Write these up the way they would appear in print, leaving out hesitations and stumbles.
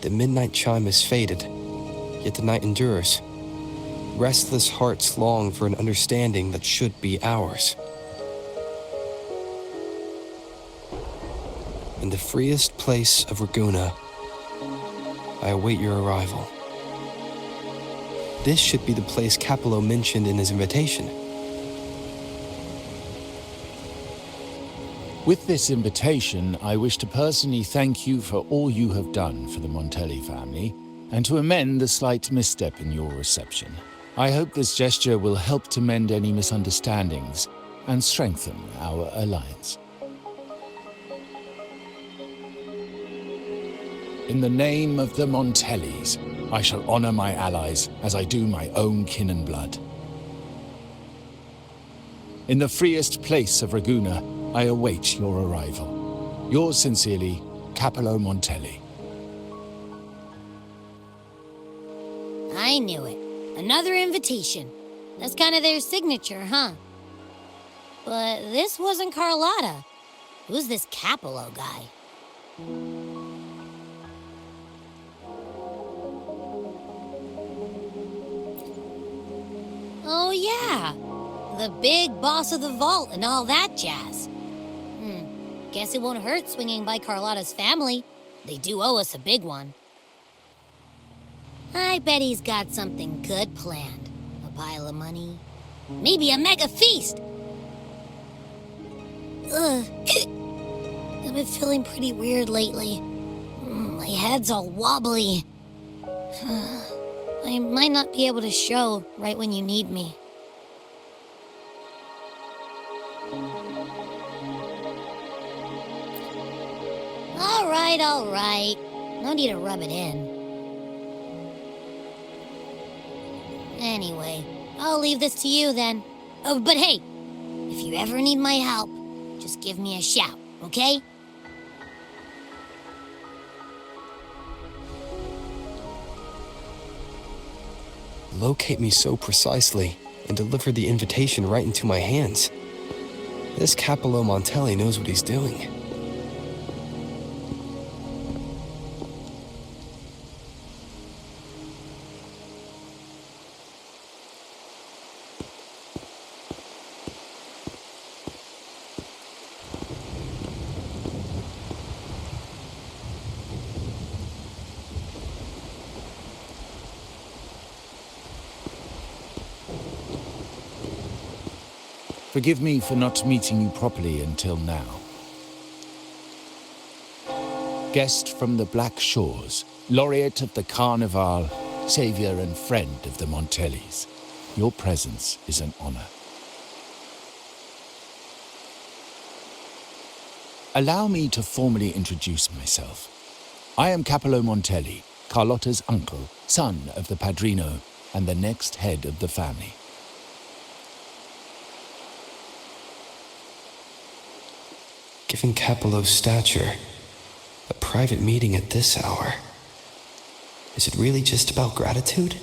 The midnight chime has faded, yet the night endures. Restless hearts long for an understanding that should be ours. In the freest place of Raguna, I await your arrival. This should be the place Capello mentioned in his invitation. With this invitation, I wish to personally thank you for all you have done for the Montelli family, and to amend the slight misstep in your reception. I hope this gesture will help to mend any misunderstandings and strengthen our alliance. In the name of the Montellis, I shall honor my allies as I do my own kin and blood. In the freest place of Raguna, I await your arrival. Yours sincerely, Capello Montelli. I knew it. Another invitation. That's kind of their signature, huh? But this wasn't Carlotta. Who's this Capello guy? Oh yeah, the big boss of the vault and all that jazz. Guess it won't hurt swinging by Carlotta's family. They do owe us a big one. I bet he's got something good planned. A pile of money. Maybe a mega feast! Ugh. I've been feeling pretty weird lately. My head's all wobbly. I might not be able to show right when you need me. All right. No need to rub it in. Anyway, I'll leave this to you then. Oh, but hey, if you ever need my help, just give me a shout, okay? Locate me so precisely and deliver the invitation right into my hands. This Capello Montelli knows what he's doing. Forgive me for not meeting you properly until now. Guest from the Black Shores, laureate of the Carnival, savior and friend of the Montellis. Your presence is an honor. Allow me to formally introduce myself. I am Capello Montelli, Carlotta's uncle, son of the Padrino, and the next head of the family. Given Capello's stature, a private meeting at this hour. Is it really just about gratitude?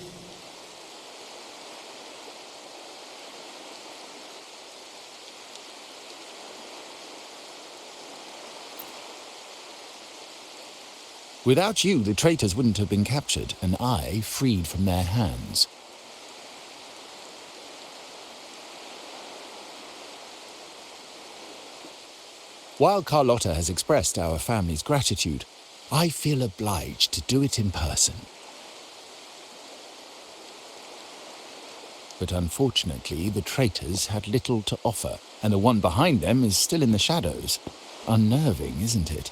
Without you, the traitors wouldn't have been captured, and I freed from their hands. While Carlotta has expressed our family's gratitude, I feel obliged to do it in person. But unfortunately, the traitors had little to offer, and the one behind them is still in the shadows. Unnerving, isn't it?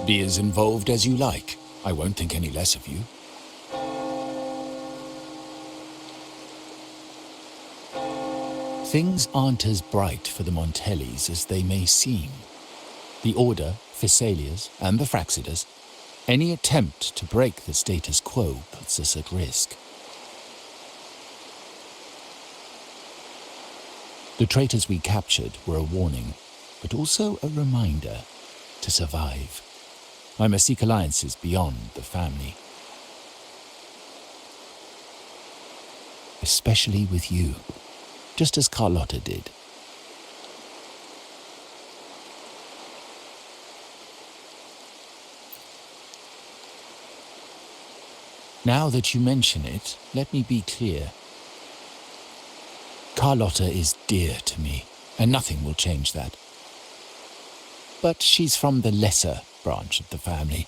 Be as involved as you like. I won't think any less of you. Things aren't as bright for the Montellis as they may seem. The Order, Phassalias, and the Fraxidas, any attempt to break the status quo puts us at risk. The traitors we captured were a warning, but also a reminder to survive. I must seek alliances beyond the family, especially with you, just as Carlotta did. Now that you mention it, let me be clear. Carlotta is dear to me, and nothing will change that. But she's from the lesser branch of the family.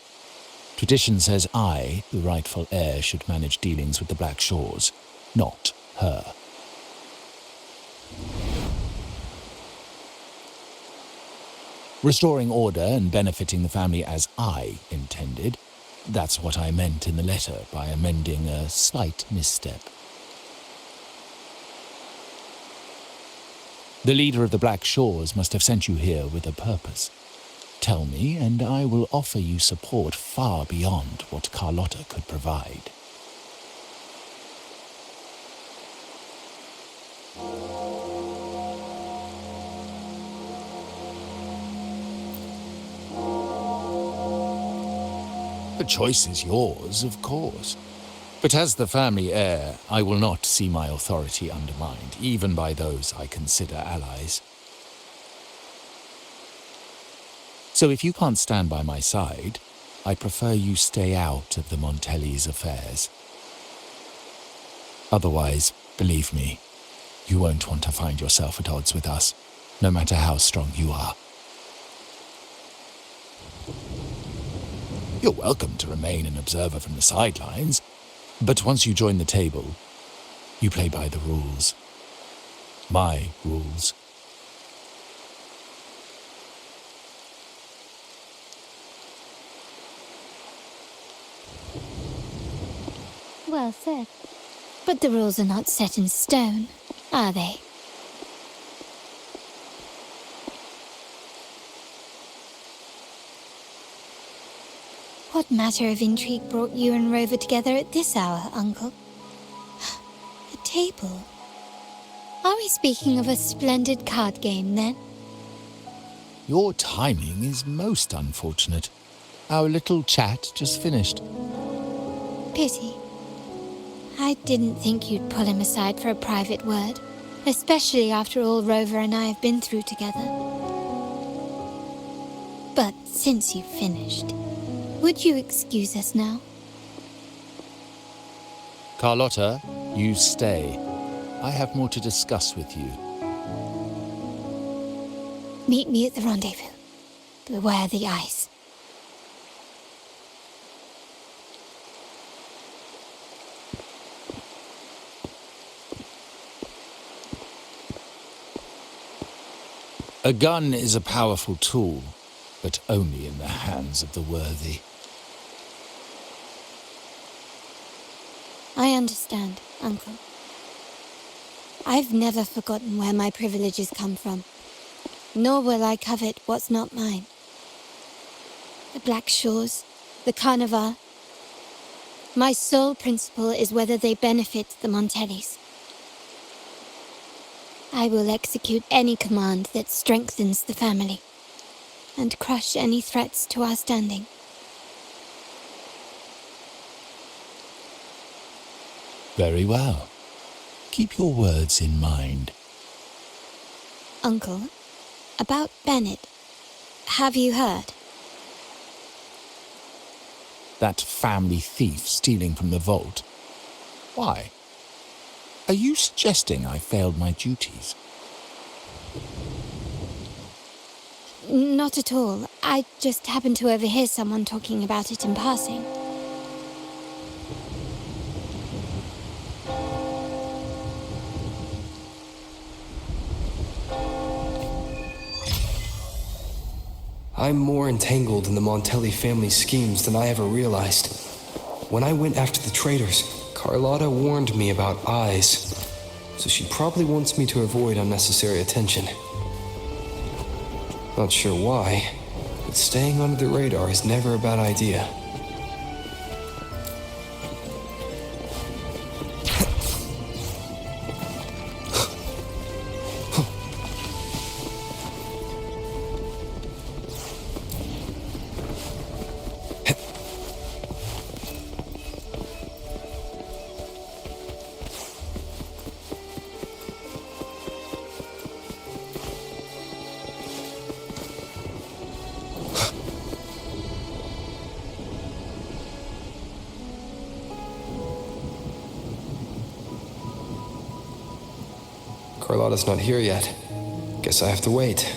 Tradition says I, the rightful heir, should manage dealings with the Black Shores, not her. Restoring order and benefiting the family as I intended, that's what I meant in the letter by amending a slight misstep. The leader of the Black Shores must have sent you here with a purpose. Tell me, and I will offer you support far beyond what Carlotta could provide. The choice is yours, of course. But as the family heir, I will not see my authority undermined, even by those I consider allies. So if you can't stand by my side, I prefer you stay out of the Montelli's affairs. Otherwise, believe me, you won't want to find yourself at odds with us, no matter how strong you are. You're welcome to remain an observer from the sidelines, but once you join the table, you play by the rules. My rules. Well said. But the rules are not set in stone, are they? What matter of intrigue brought you and Rover together at this hour, Uncle? A table? Are we speaking of a splendid card game, then? Your timing is most unfortunate. Our little chat just finished. Pity. I didn't think you'd pull him aside for a private word, especially after all Rover and I have been through together. But since you've finished, would you excuse us now? Carlotta, you stay. I have more to discuss with you. Meet me at the rendezvous. Beware the ice. A gun is a powerful tool, but only in the hands of the worthy. I understand, Uncle. I've never forgotten where my privileges come from, nor will I covet what's not mine. The Black Shores, the Carnival. My sole principle is whether they benefit the Montellis. I will execute any command that strengthens the family, and crush any threats to our standing. Very well. Keep your words in mind. Uncle, about Bennett, have you heard? That family thief stealing from the vault. Why? Are you suggesting I failed my duties? Not at all. I just happened to overhear someone talking about it in passing. I'm more entangled in the Montelli family schemes than I ever realized. When I went after the traitors, Carlotta warned me about eyes, so she probably wants me to avoid unnecessary attention. Not sure why, but staying under the radar is never a bad idea. Carlotta's not here yet. Guess I have to wait.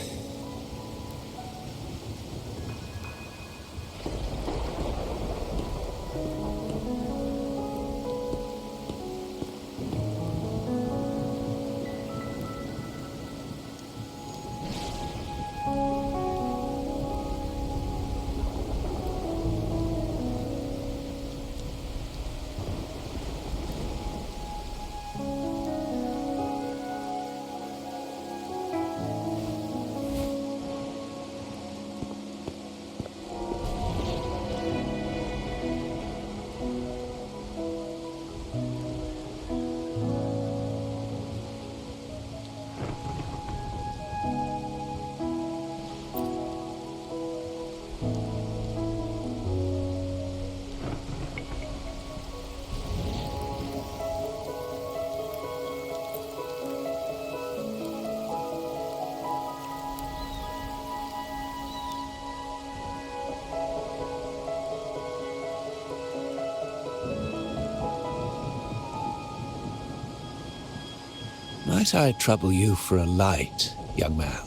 Might I trouble you for a light, young man?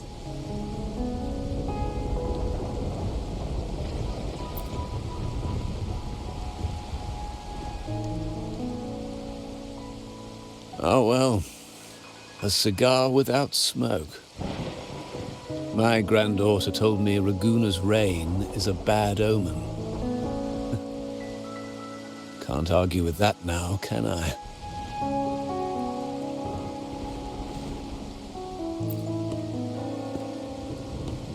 Oh well, a cigar without smoke. My granddaughter told me Raguna's rain is a bad omen. Can't argue with that now, can I?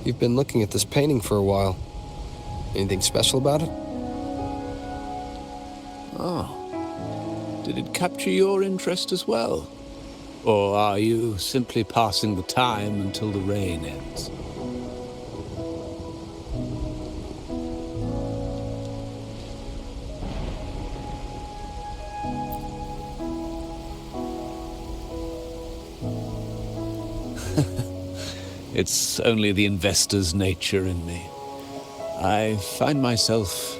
You've been looking at this painting for a while. Anything special about it? Oh. Did it capture your interest as well? Or are you simply passing the time until the rain ends? It's only the investor's nature in me. I find myself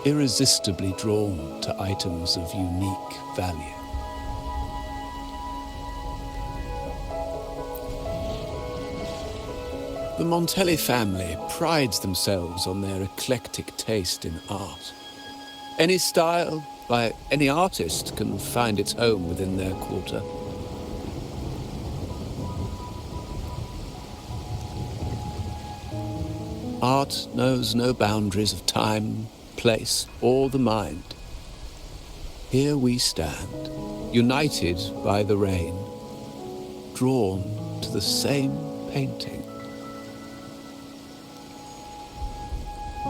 irresistibly drawn to items of unique value. The Montelli family prides themselves on their eclectic taste in art. Any style, by any artist, can find its home within their quarter. Art knows no boundaries of time, place, or the mind. Here we stand, united by the rain, drawn to the same painting.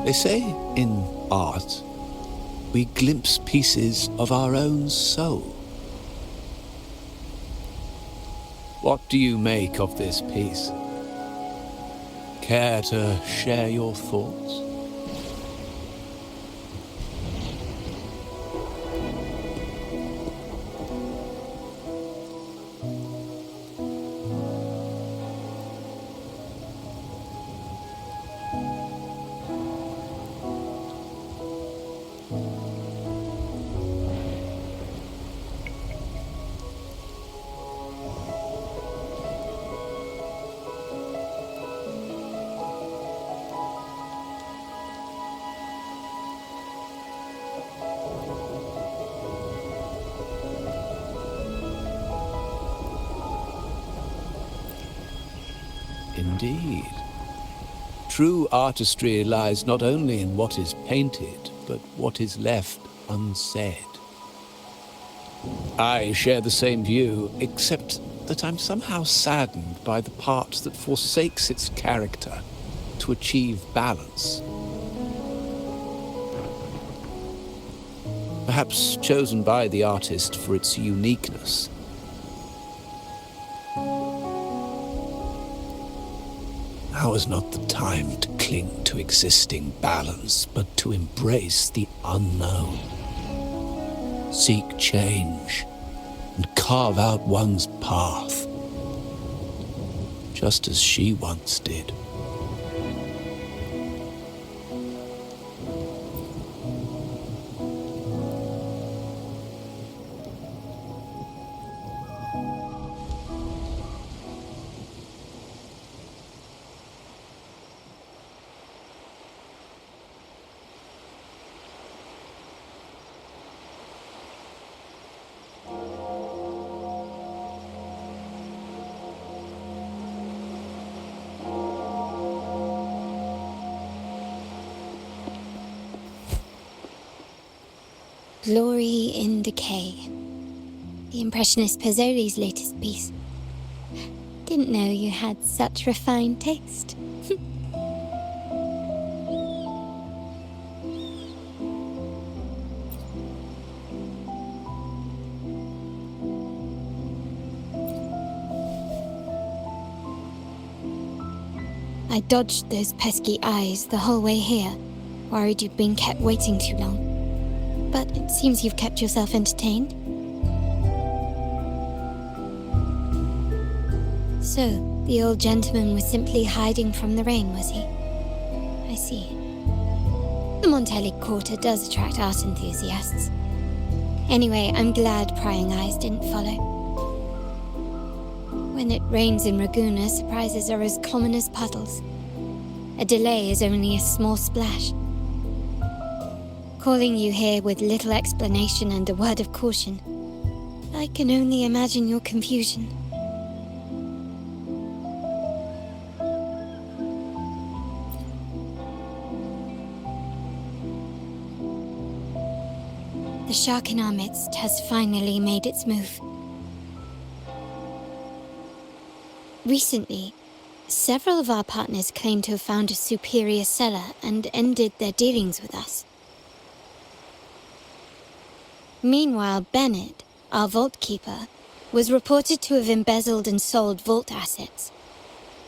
They say in art, we glimpse pieces of our own soul. What do you make of this piece? Care to share your thoughts? Indeed. True artistry lies not only in what is painted, but what is left unsaid. I share the same view, except that I'm somehow saddened by the part that forsakes its character to achieve balance. Perhaps chosen by the artist for its uniqueness. Now is not the time to cling to existing balance, but to embrace the unknown. Seek change and carve out one's path, just as she once did. Glory in Decay. The Impressionist Pazzoli's latest piece. Didn't know you had such refined taste. I dodged those pesky eyes the whole way here, worried you'd been kept waiting too long. But it seems you've kept yourself entertained. So, the old gentleman was simply hiding from the rain, was he? I see. The Montelli Quarter does attract art enthusiasts. Anyway, I'm glad prying eyes didn't follow. When it rains in Ragusa, surprises are as common as puddles. A delay is only a small splash. Calling you here with little explanation and a word of caution, I can only imagine your confusion. The shark in our midst has finally made its move. Recently, several of our partners claimed to have found a superior cellar and ended their dealings with us. Meanwhile, Bennett, our vault keeper, was reported to have embezzled and sold vault assets.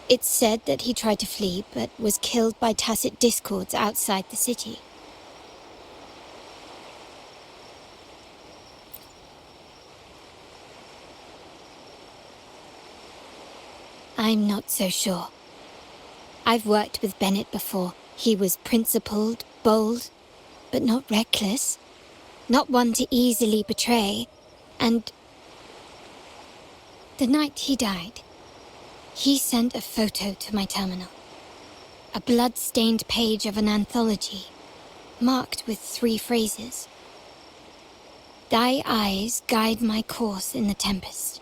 It's said that he tried to flee, but was killed by tacit discords outside the city. I'm not so sure. I've worked with Bennett before. He was principled, bold, but not reckless. Not one to easily betray. And the night he died, he sent a photo to my terminal. A blood-stained page of an anthology, marked with 3 phrases. Thy eyes guide my course in the tempest.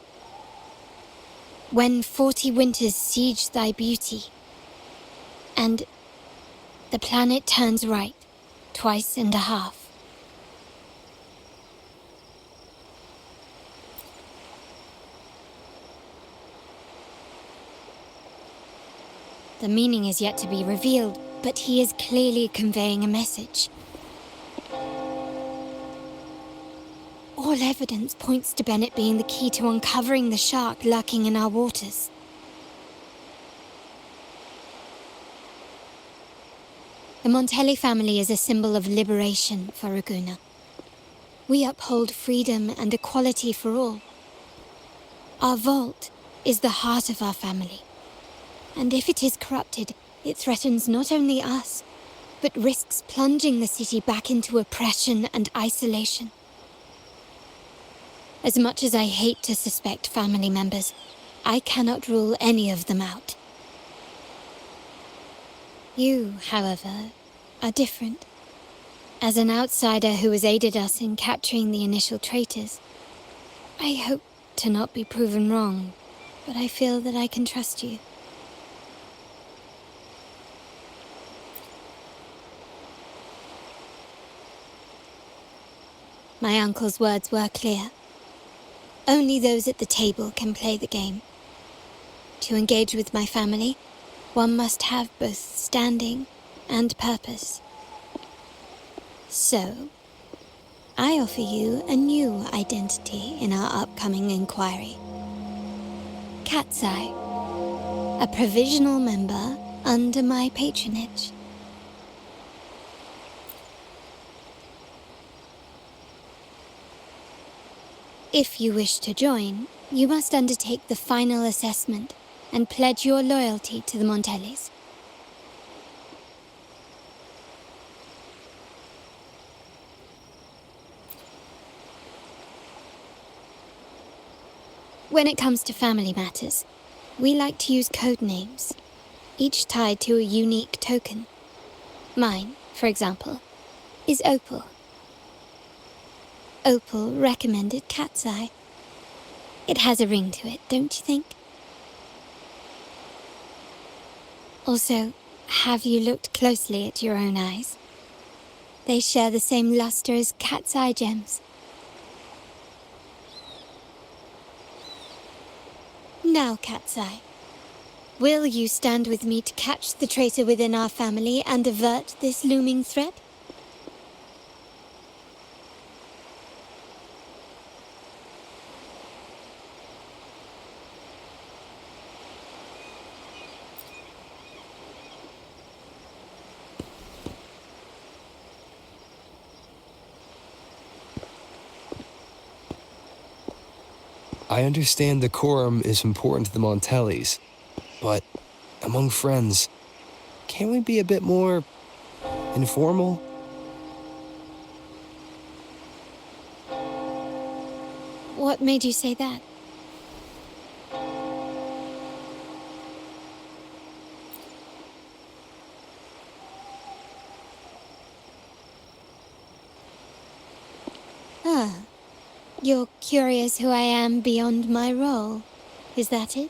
When 40 winters siege thy beauty, and the planet turns right, twice and a half. The meaning is yet to be revealed, but he is clearly conveying a message. All evidence points to Bennett being the key to uncovering the shark lurking in our waters. The Montelli family is a symbol of liberation for Ragusa. We uphold freedom and equality for all. Our vault is the heart of our family. And if it is corrupted, it threatens not only us, but risks plunging the city back into oppression and isolation. As much as I hate to suspect family members, I cannot rule any of them out. You, however, are different. As an outsider who has aided us in capturing the initial traitors, I hope to not be proven wrong, but I feel that I can trust you. My uncle's words were clear. Only those at the table can play the game. To engage with my family, one must have both standing and purpose. So, I offer you a new identity in our upcoming inquiry. Cat's Eye, a provisional member under my patronage. If you wish to join, you must undertake the final assessment and pledge your loyalty to the Montellis. When it comes to family matters, we like to use code names, each tied to a unique token. Mine, for example, is Opal. Opal recommended Cat's Eye. It has a ring to it, don't you think? Also, have you looked closely at your own eyes? They share the same luster as cat's eye gems. Now, Cat's Eye, will you stand with me to catch the traitor within our family and avert this looming threat? I understand decorum is important to the Montellis, but among friends, can't we be a bit more informal? What made you say that? Ah, you're curious who I am beyond my role, is that it?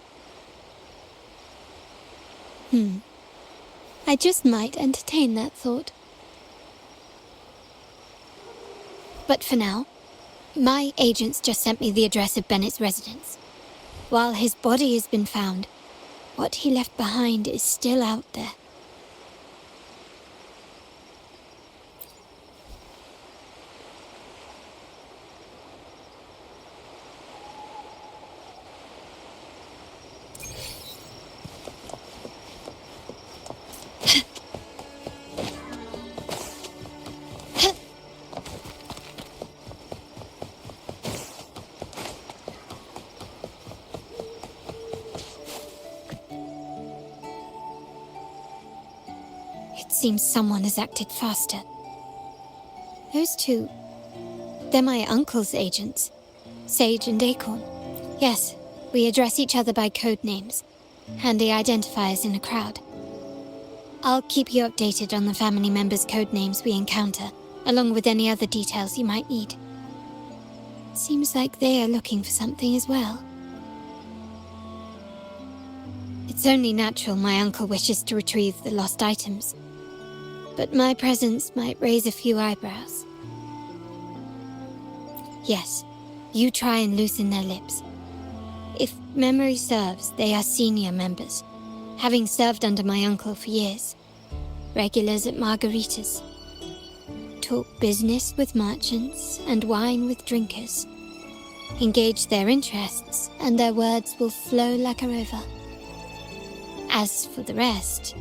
I just might entertain that thought. But for now, my agents just sent me the address of Bennett's residence. While his body has been found, what he left behind is still out there. Seems someone has acted faster. Those two, they're my uncle's agents, Sage and Acorn. Yes, we address each other by code names, handy identifiers in a crowd. I'll keep you updated on the family members' code names we encounter, along with any other details you might need. Seems like they are looking for something as well. It's only natural my uncle wishes to retrieve the lost items. But my presence might raise a few eyebrows. Yes, you try and loosen their lips. If memory serves, they are senior members, having served under my uncle for years. Regulars at margaritas. Talk business with merchants and wine with drinkers. Engage their interests, and their words will flow like a river. As for the rest...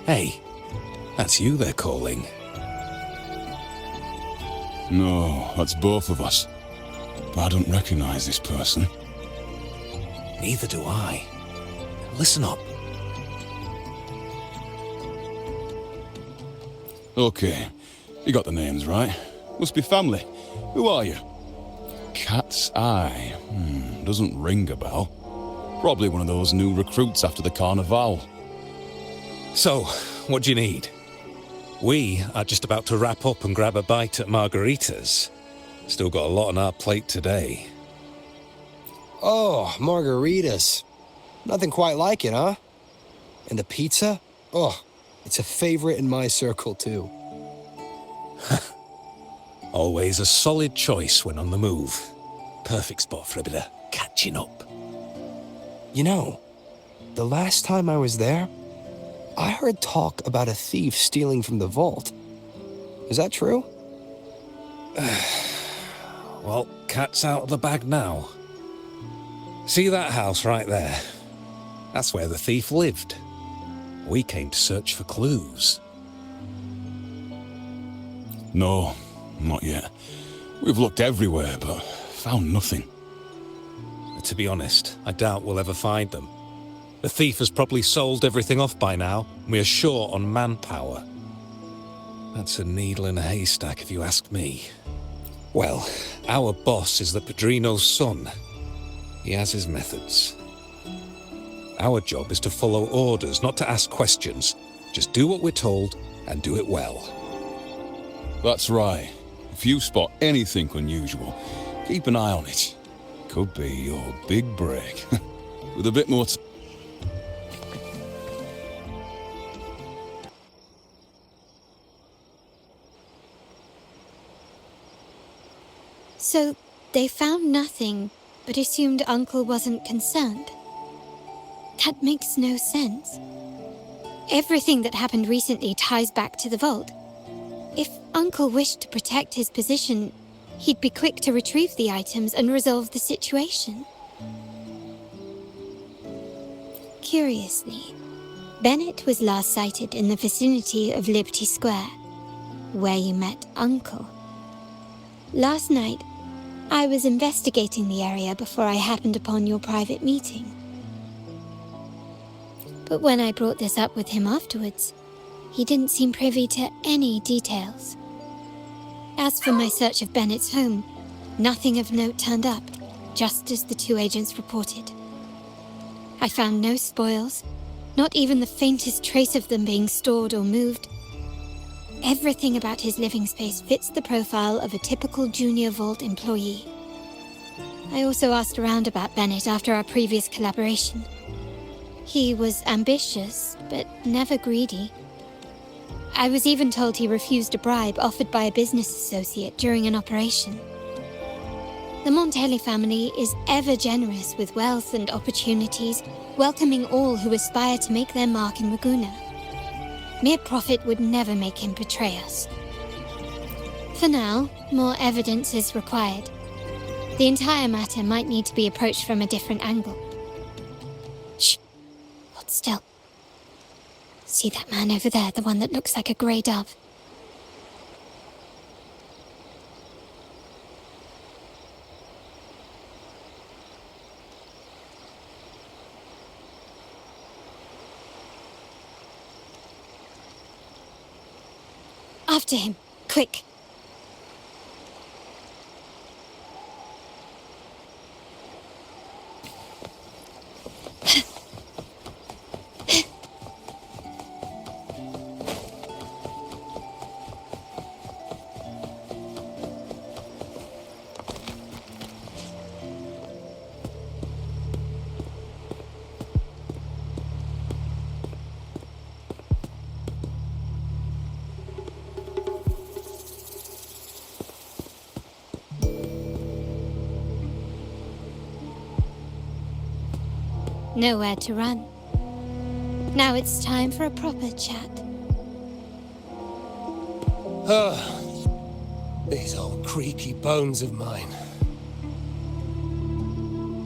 Hey, that's you they're calling. No, that's both of us. But I don't recognize this person. Neither do I. Listen up. Okay, you got the names right. Must be family. Who are you? Cat's Eye. Doesn't ring a bell. Probably one of those new recruits after the Carnival. So, what do you need? We are just about to wrap up and grab a bite at margaritas. Still got a lot on our plate today. Oh, margaritas. Nothing quite like it, huh? And the pizza? Oh, it's a favorite in my circle, too. Always a solid choice when on the move. Perfect spot for a bit of catching up. You know, the last time I was there, I heard talk about a thief stealing from the vault. Is that true? Well, cat's out of the bag now. See that house right there? That's where the thief lived. We came to search for clues. No, not yet. We've looked everywhere, but found nothing. To be honest, I doubt we'll ever find them. The thief has probably sold everything off by now, and we are short on manpower. That's a needle in a haystack, if you ask me. Well, our boss is the Padrino's son. He has his methods. Our job is to follow orders, not to ask questions. Just do what we're told, and do it well. That's right. If you spot anything unusual, keep an eye on it. Could be your big break. With a bit more So, they found nothing, but assumed Uncle wasn't concerned. That makes no sense. Everything that happened recently ties back to the vault. If Uncle wished to protect his position, he'd be quick to retrieve the items and resolve the situation. Curiously, Bennett was last sighted in the vicinity of Liberty Square, where you met Uncle. Last night, I was investigating the area before I happened upon your private meeting. But when I brought this up with him afterwards, he didn't seem privy to any details. As for my search of Bennett's home, nothing of note turned up, just as the two agents reported. I found no spoils, not even the faintest trace of them being stored or moved. Everything about his living space fits the profile of a typical junior vault employee. I also asked around about Bennett after our previous collaboration. He was ambitious, but never greedy. I was even told he refused a bribe offered by a business associate during an operation. The Montelli family is ever generous with wealth and opportunities, welcoming all who aspire to make their mark in Ragusa. Mere profit would never make him betray us. For now, more evidence is required. The entire matter might need to be approached from a different angle. Shh! Hold still. See that man over there, the one that looks like a grey dove? After him, quick! Nowhere to run. Now it's time for a proper chat. These old creaky bones of mine.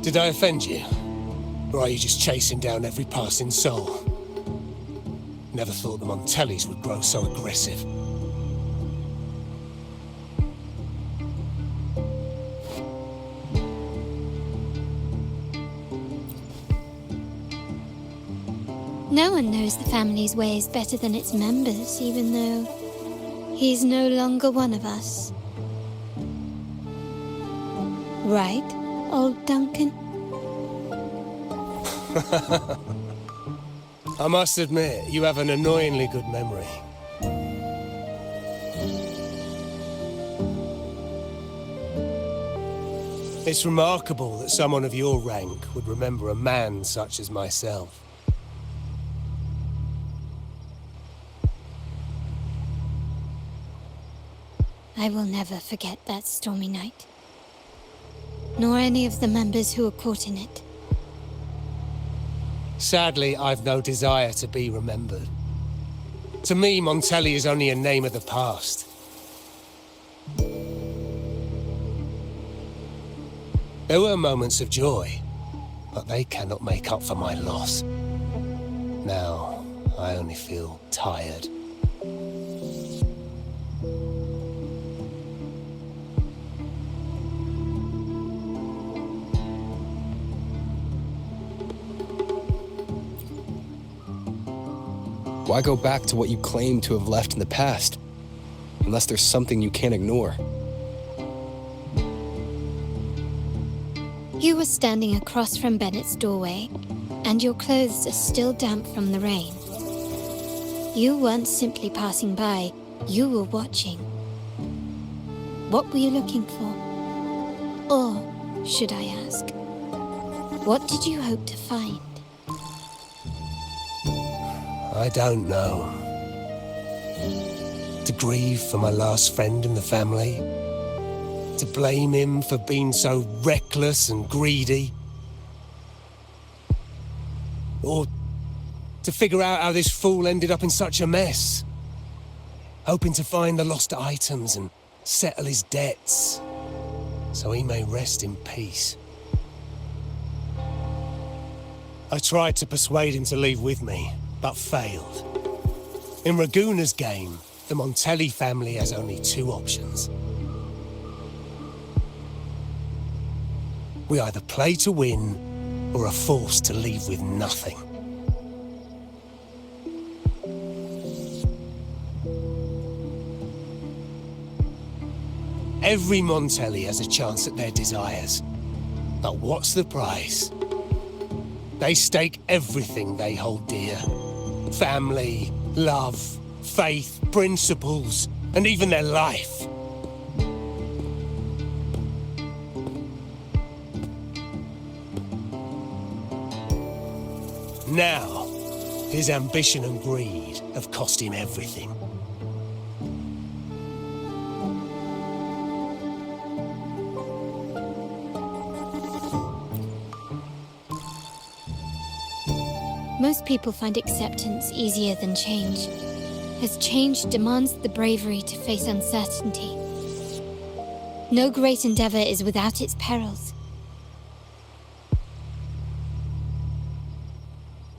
Did I offend you? Or are you just chasing down every passing soul? Never thought the Montellis would grow so aggressive. No one knows the family's ways better than its members, even though he's no longer one of us. Right, old Duncan? I must admit, you have an annoyingly good memory. It's remarkable that someone of your rank would remember a man such as myself. I will never forget that stormy night. Nor any of the members who were caught in it. Sadly, I've no desire to be remembered. To me, Montelli is only a name of the past. There were moments of joy, but they cannot make up for my loss. Now, I only feel tired. Why go back to what you claim to have left in the past? Unless there's something you can't ignore. You were standing across from Bennett's doorway, and your clothes are still damp from the rain. You weren't simply passing by, you were watching. What were you looking for? Or, should I ask, what did you hope to find? I don't know. To grieve for my last friend in the family? To blame him for being so reckless and greedy? Or to figure out how this fool ended up in such a mess? Hoping to find the lost items and settle his debts, so he may rest in peace. I tried to persuade him to leave with me, but failed. In Raguna's game, the Montelli family has only two options. We either play to win, or are forced to leave with nothing. Every Montelli has a chance at their desires. But what's the price? They stake everything they hold dear. Family, love, faith, principles, and even their life. Now, his ambition and greed have cost him everything. Most people find acceptance easier than change, as change demands the bravery to face uncertainty. No great endeavor is without its perils.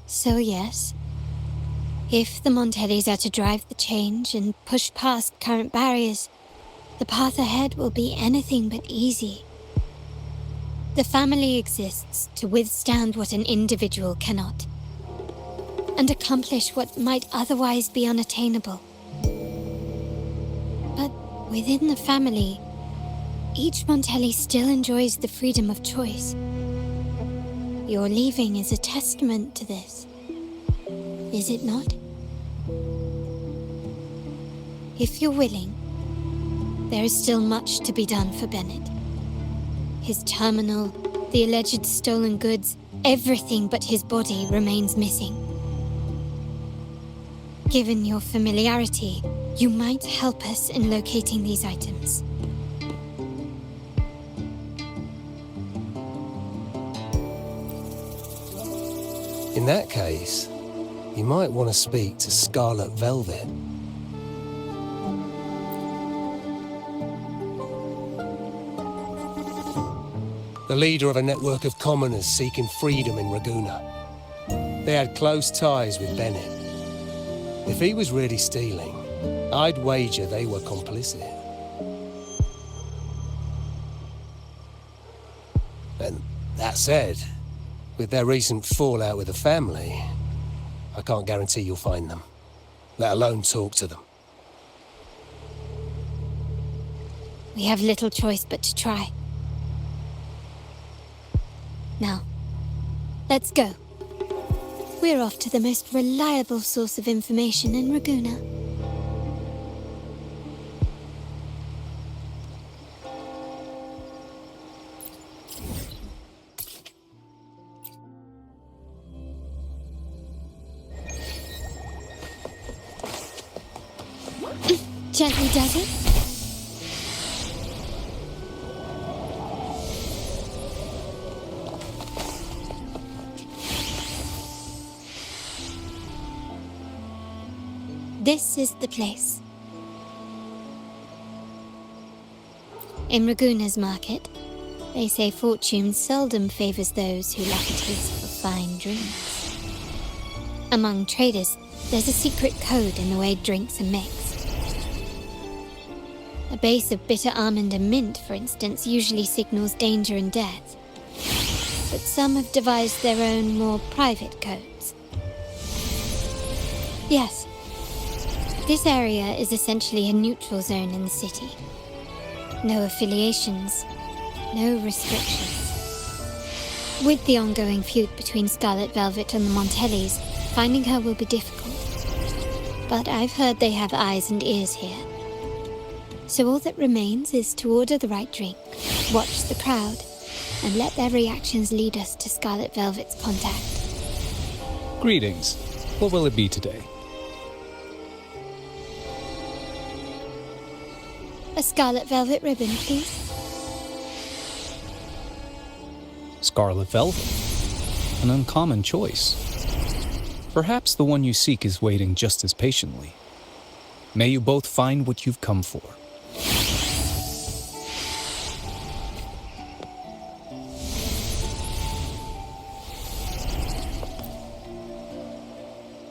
So yes, if the Montellis are to drive the change and push past current barriers, the path ahead will be anything but easy. The family exists to withstand what an individual cannot, and accomplish what might otherwise be unattainable. But within the family, each Montelli still enjoys the freedom of choice. Your leaving is a testament to this, is it not? If you're willing, there is still much to be done for Bennett. His terminal, the alleged stolen goods, everything but his body remains missing. Given your familiarity, you might help us in locating these items. In that case, you might want to speak to Scarlet Velvet. The leader of a network of commoners seeking freedom in Raguna. They had close ties with Bennett. If he was really stealing, I'd wager they were complicit. And that said, with their recent fallout with the family, I can't guarantee you'll find them, let alone talk to them. We have little choice but to try. Now, let's go. We're off to the most reliable source of information in Raguna. Gently does it? This is the place. In Raguna's market, they say fortune seldom favors those who lack a taste for fine drinks. Among traders, there's a secret code in the way drinks are mixed. A base of bitter almond and mint, for instance, usually signals danger and death. But some have devised their own, more private codes. Yes. This area is essentially a neutral zone in the city. No affiliations, no restrictions. With the ongoing feud between Scarlet Velvet and the Montellis, finding her will be difficult. But I've heard they have eyes and ears here. So all that remains is to order the right drink, watch the crowd, and let their reactions lead us to Scarlet Velvet's contact. Greetings. What will it be today? A Scarlet Velvet ribbon, please. Scarlet Velvet. An uncommon choice. Perhaps the one you seek is waiting just as patiently. May you both find what you've come for.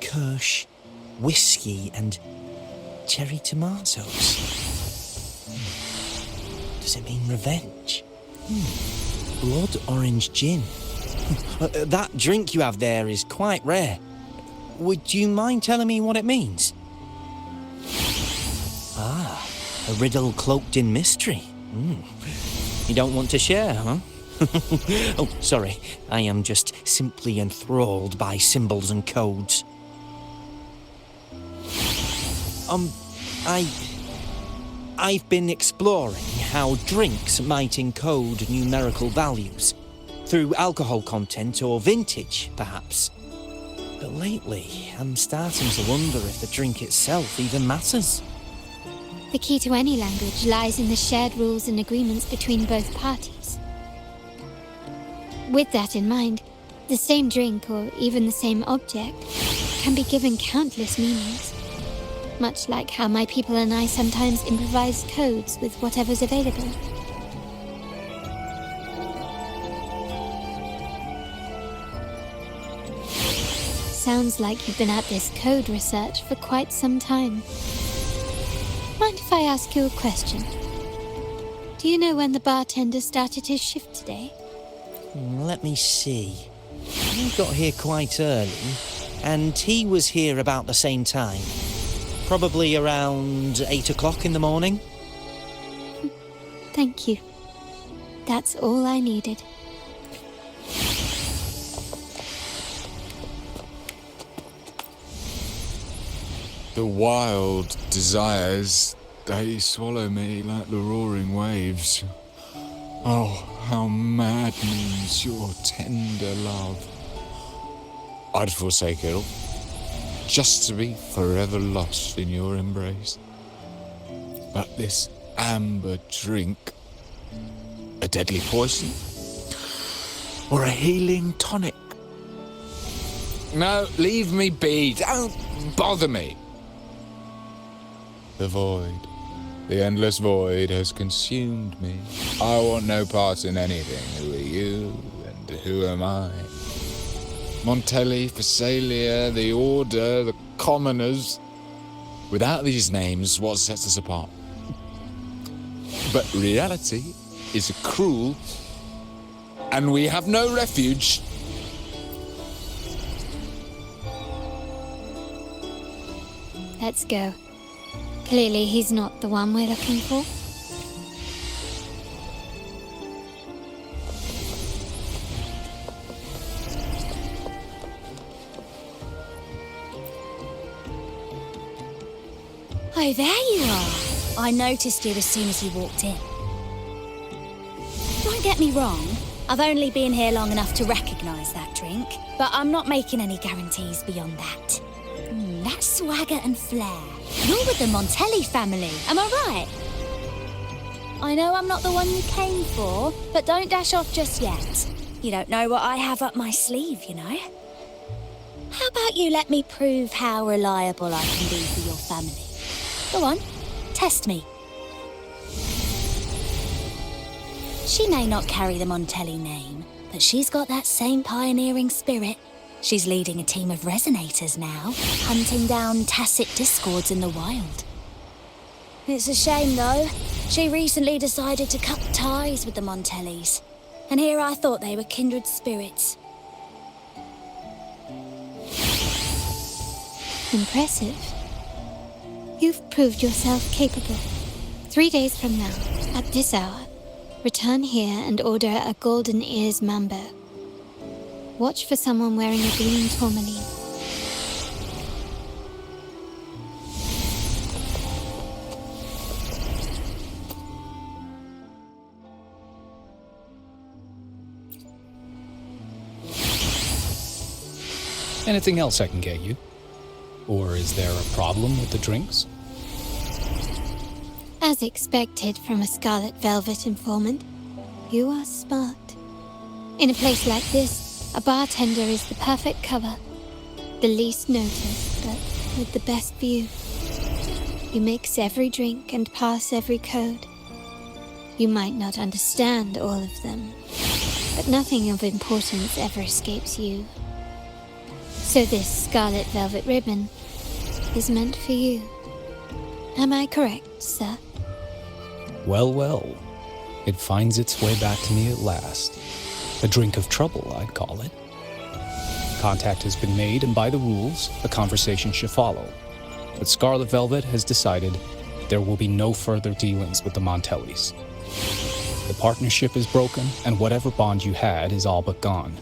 Kirsch, whiskey, and cherry tomatoes. Does it mean revenge? Blood orange gin. That drink you have there is quite rare. Would you mind telling me what it means? Ah, a riddle cloaked in mystery. You don't want to share, huh? Oh, sorry. I am just simply enthralled by symbols and codes. I've been exploring how drinks might encode numerical values through alcohol content or vintage, perhaps. But lately, I'm starting to wonder if the drink itself even matters. The key to any language lies in the shared rules and agreements between both parties. With that in mind, the same drink or even the same object can be given countless meanings. Much like how my people and I sometimes improvise codes with whatever's available. Sounds like you've been at this code research for quite some time. Mind if I ask you a question? Do you know when the bartender started his shift today? Let me see. He got here quite early, and he was here about the same time. Probably around 8 o'clock in the morning. Thank you. That's all I needed. The wild desires, they swallow me like the roaring waves. Oh, how maddens your tender love. I'd forsake it all, just to be forever lost in your embrace. But this amber drink, a deadly poison, or a healing tonic? No, leave me be, don't bother me. The void, the endless void has consumed me. I want no part in anything. Who are you and who am I? Montelli, Phasalia, the Order, the Commoners. Without these names, what sets us apart? But reality is cruel, and we have no refuge. Let's go. Clearly he's not the one we're looking for. Oh, there you are. I noticed you as soon as you walked in. Don't get me wrong, I've only been here long enough to recognise that drink, but I'm not making any guarantees beyond that. That swagger and flair. You're with the Montelli family, am I right? I know I'm not the one you came for, but don't dash off just yet. You don't know what I have up my sleeve, you know? How about you let me prove how reliable I can be for your family? Go on, test me. She may not carry the Montelli name, but she's got that same pioneering spirit. She's leading a team of resonators now, hunting down tacit discords in the wild. It's a shame, though. She recently decided to cut ties with the Montellis, and here I thought they were kindred spirits. Impressive. You've proved yourself capable. 3 days from now, at this hour, return here and order a golden ears mambo. Watch for someone wearing a green tourmaline. Anything else I can get you? Or is there a problem with the drinks? As expected from a Scarlet Velvet informant, you are smart. In a place like this, a bartender is the perfect cover. The least noticed, but with the best view. You mix every drink and pass every code. You might not understand all of them, but nothing of importance ever escapes you. So this Scarlet Velvet ribbon is meant for you. Am I correct, sir? Well, well. It finds its way back to me at last. A drink of trouble, I'd call it. Contact has been made, and by the rules, a conversation should follow. But Scarlet Velvet has decided there will be no further dealings with the Montellis. The partnership is broken, and whatever bond you had is all but gone.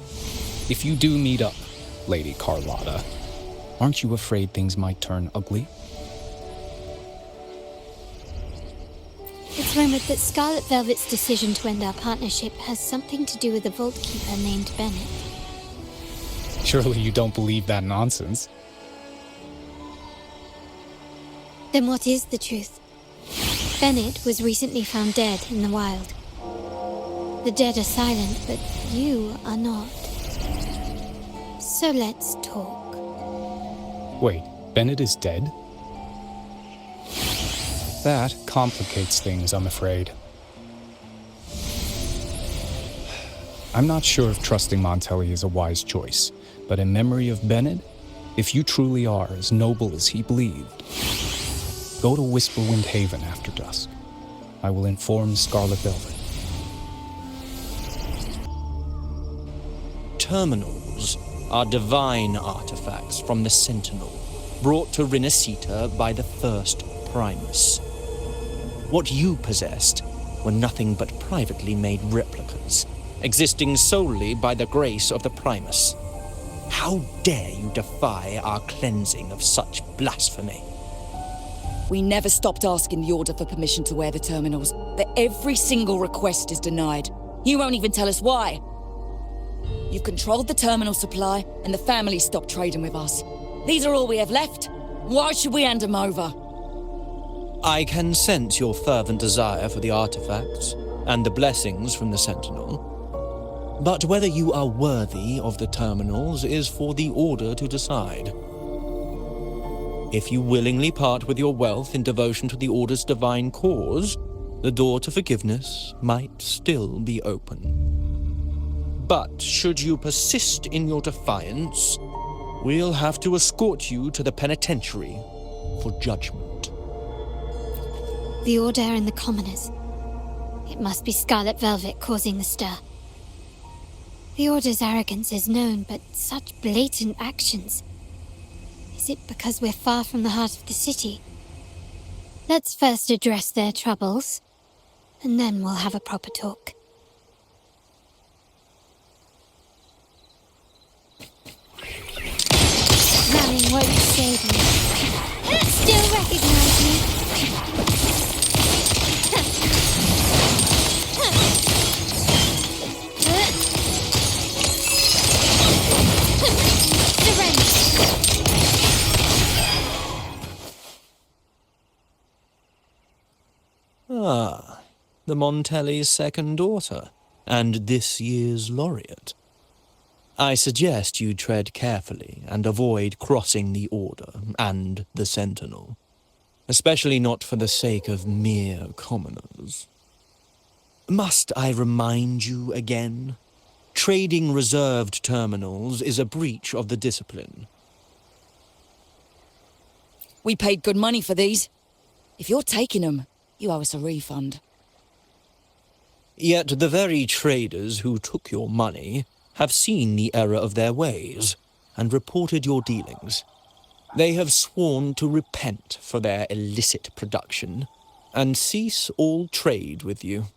If you do meet up, Lady Carlotta, aren't you afraid things might turn ugly? It's rumored that Scarlet Velvet's decision to end our partnership has something to do with a vault keeper named Bennett. Surely you don't believe that nonsense. Then what is the truth? Bennett was recently found dead in the wild. The dead are silent, but you are not. So let's talk. Wait, Bennett is dead? That complicates things, I'm afraid. I'm not sure if trusting Montelli is a wise choice, but in memory of Bennett, if you truly are as noble as he believed, go to Whisperwind Haven after dusk. I will inform Scarlet Velvet. Terminals are divine artifacts from the Sentinel, brought to Rinascita by the first Primus. What you possessed were nothing but privately made replicas, existing solely by the grace of the Primus. How dare you defy our cleansing of such blasphemy? We never stopped asking the Order for permission to wear the terminals, but every single request is denied. You won't even tell us why. You've controlled the terminal supply, and the family stopped trading with us. These are all we have left. Why should we hand them over? I can sense your fervent desire for the artifacts and the blessings from the Sentinel. But whether you are worthy of the terminals is for the Order to decide. If you willingly part with your wealth in devotion to the Order's divine cause, the door to forgiveness might still be open. But should you persist in your defiance, we'll have to escort you to the penitentiary for judgment. The Order and the Commoners. It must be Scarlet Velvet causing the stir. The Order's arrogance is known, but such blatant actions. Is it because we're far from the heart of the city? Let's first address their troubles, and then we'll have a proper talk. Running won't save me. Still recognize me? Ah, the Montelli's second daughter, and this year's laureate. I suggest you tread carefully and avoid crossing the Order and the Sentinel, especially not for the sake of mere commoners. Must I remind you again? Trading reserved terminals is a breach of the discipline. We paid good money for these. If you're taking them, you owe us a refund. Yet the very traders who took your money have seen the error of their ways and reported your dealings. They have sworn to repent for their illicit production and cease all trade with you.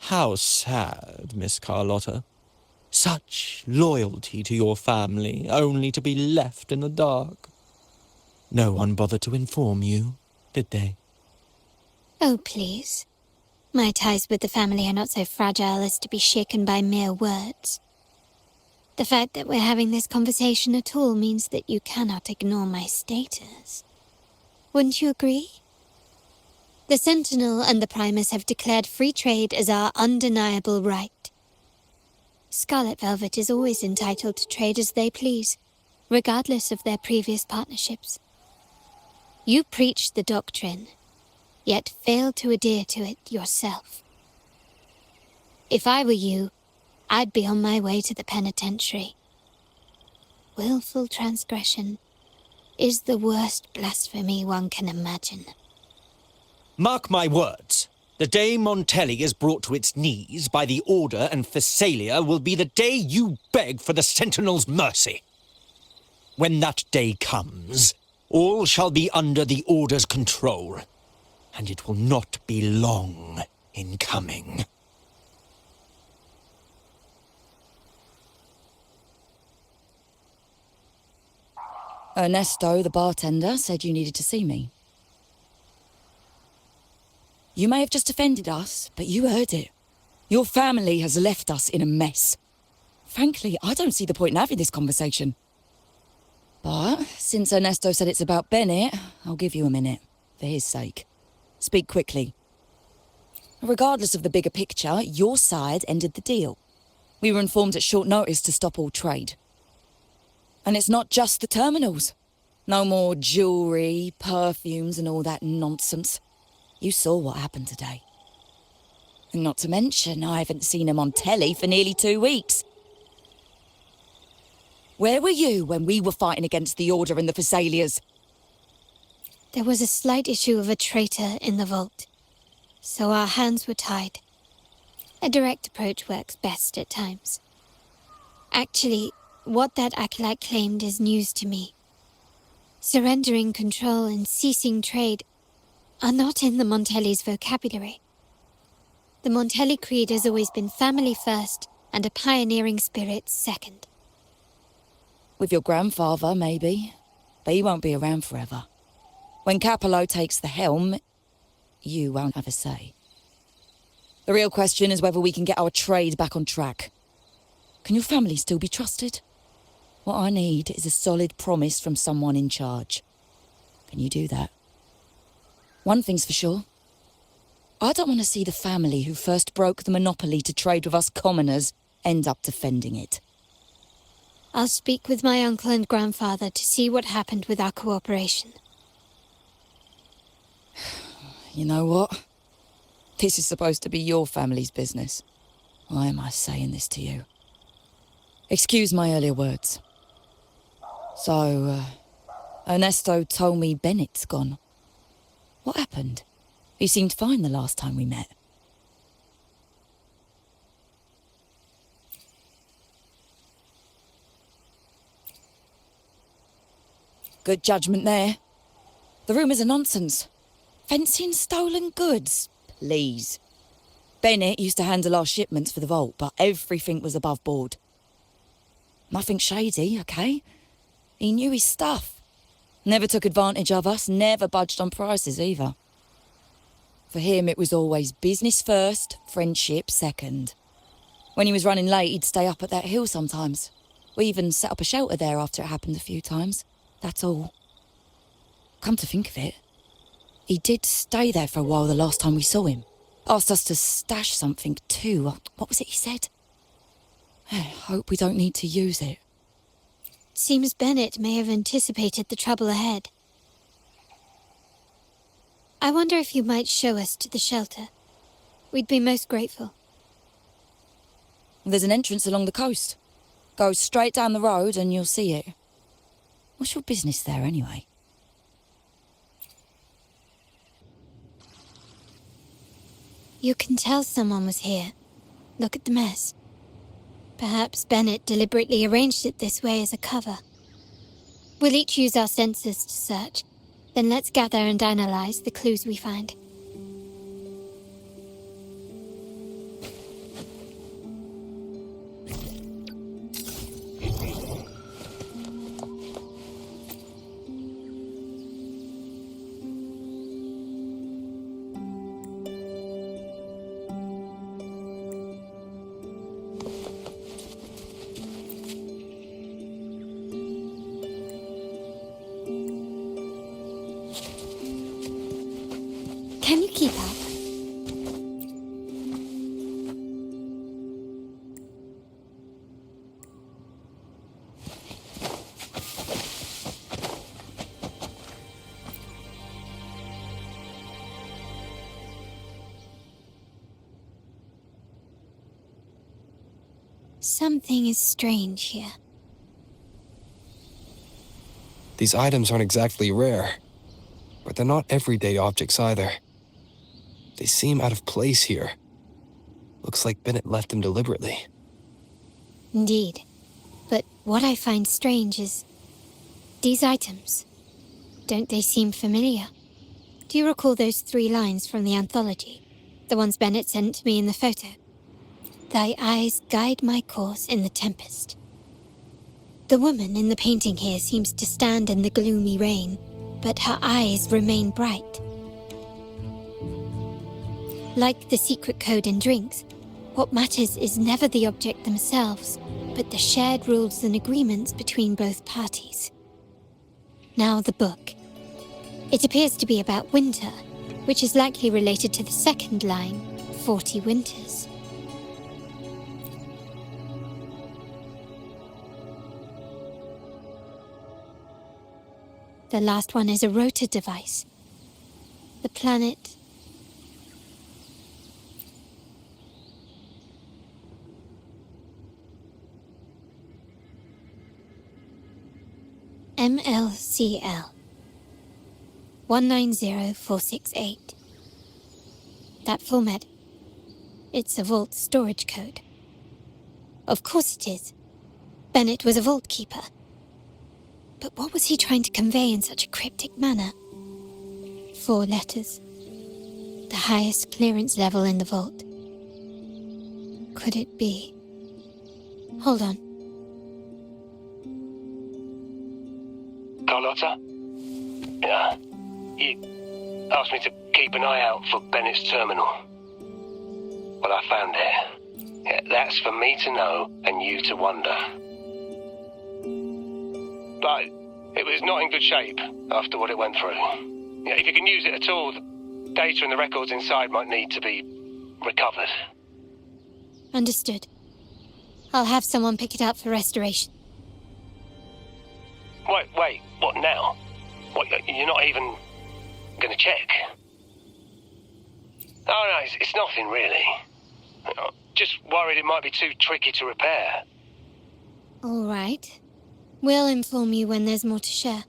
How sad, Miss Carlotta. Such loyalty to your family, only to be left in the dark. No one bothered to inform you, did they? Oh, please. My ties with the family are not so fragile as to be shaken by mere words. The fact that we're having this conversation at all means that you cannot ignore my status. Wouldn't you agree? The Sentinel and the Primus have declared free trade as our undeniable right. Scarlet Velvet is always entitled to trade as they please, regardless of their previous partnerships. You preach the doctrine, yet fail to adhere to it yourself. If I were you, I'd be on my way to the penitentiary. Willful transgression is the worst blasphemy one can imagine. Mark my words. The day Montelli is brought to its knees by the Order and Phasalia will be the day you beg for the Sentinel's mercy. When that day comes, all shall be under the Order's control, and it will not be long in coming. Ernesto, the bartender, said you needed to see me. You may have just offended us, but you heard it. Your family has left us in a mess. Frankly, I don't see the point in having this conversation. But since Ernesto said it's about Bennett, I'll give you a minute, for his sake. Speak quickly. Regardless of the bigger picture, your side ended the deal. We were informed at short notice to stop all trade. And it's not just the terminals. No more jewellery, perfumes and all that nonsense. You saw what happened today. And not to mention, I haven't seen him on telly for nearly 2 weeks. Where were you when we were fighting against the Order and the Phasalias? There was a slight issue of a traitor in the vault, so our hands were tied. A direct approach works best at times. Actually, what that acolyte claimed is news to me. Surrendering control and ceasing trade are not in the Montelli's vocabulary. The Montelli creed has always been family first and a pioneering spirit second. With your grandfather, maybe. But he won't be around forever. When Capello takes the helm, you won't have a say. The real question is whether we can get our trade back on track. Can your family still be trusted? What I need is a solid promise from someone in charge. Can you do that? One thing's for sure. I don't want to see the family who first broke the monopoly to trade with us commoners end up defending it. I'll speak with my uncle and grandfather to see what happened with our cooperation. You know what? This is supposed to be your family's business. Why am I saying this to you? Excuse my earlier words. So, Ernesto told me Bennett's gone. What happened? He seemed fine the last time we met. Good judgment there. The rumours are nonsense. Fencing stolen goods, please. Bennett used to handle our shipments for the vault, but everything was above board. Nothing shady, okay? He knew his stuff. Never took advantage of us, never budged on prices either. For him, it was always business first, friendship second. When he was running late, he'd stay up at that hill sometimes. We even set up a shelter there after it happened a few times. That's all. Come to think of it, he did stay there for a while the last time we saw him. Asked us to stash something too. What was it he said? Hope we don't need to use it. Seems Bennett may have anticipated the trouble ahead. I wonder if you might show us to the shelter. We'd be most grateful. There's an entrance along the coast. Go straight down the road and you'll see it. What's your business there anyway? You can tell someone was here. Look at the mess. Perhaps Bennett deliberately arranged it this way as a cover. We'll each use our senses to search. Then let's gather and analyze the clues we find. Keep up. Something is strange here. These items aren't exactly rare, but they're not everyday objects either. They seem out of place here. Looks like Bennett left them deliberately. Indeed. But what I find strange is these items. Don't they seem familiar? Do you recall those 3 lines from the anthology? The ones Bennett sent me in the photo? Thy eyes guide my course in the tempest. The woman in the painting here seems to stand in the gloomy rain, but her eyes remain bright. Like the secret code in drinks, what matters is never the object themselves, but the shared rules and agreements between both parties. Now the book. It appears to be about winter, which is likely related to the second line, 40 winters. The last one is a rotor device. The planet... MLCL 190468. That format. It's a vault storage code. Of course it is. Bennett was a vault keeper. But what was he trying to convey in such a cryptic manner? 4 letters. The highest clearance level in the vault. Could it be? Hold on. Carlotta? Yeah. You asked me to keep an eye out for Bennett's terminal. Well, I found it. Yeah, that's for me to know and you to wonder. But it was not in good shape after what it went through. Yeah, if you can use it at all, the data and the records inside might need to be recovered. Understood. I'll have someone pick it up for restoration. Wait, what now? What, you're not even gonna check? Oh no, it's nothing really. Just worried it might be too tricky to repair. All right. We'll inform you when there's more to share.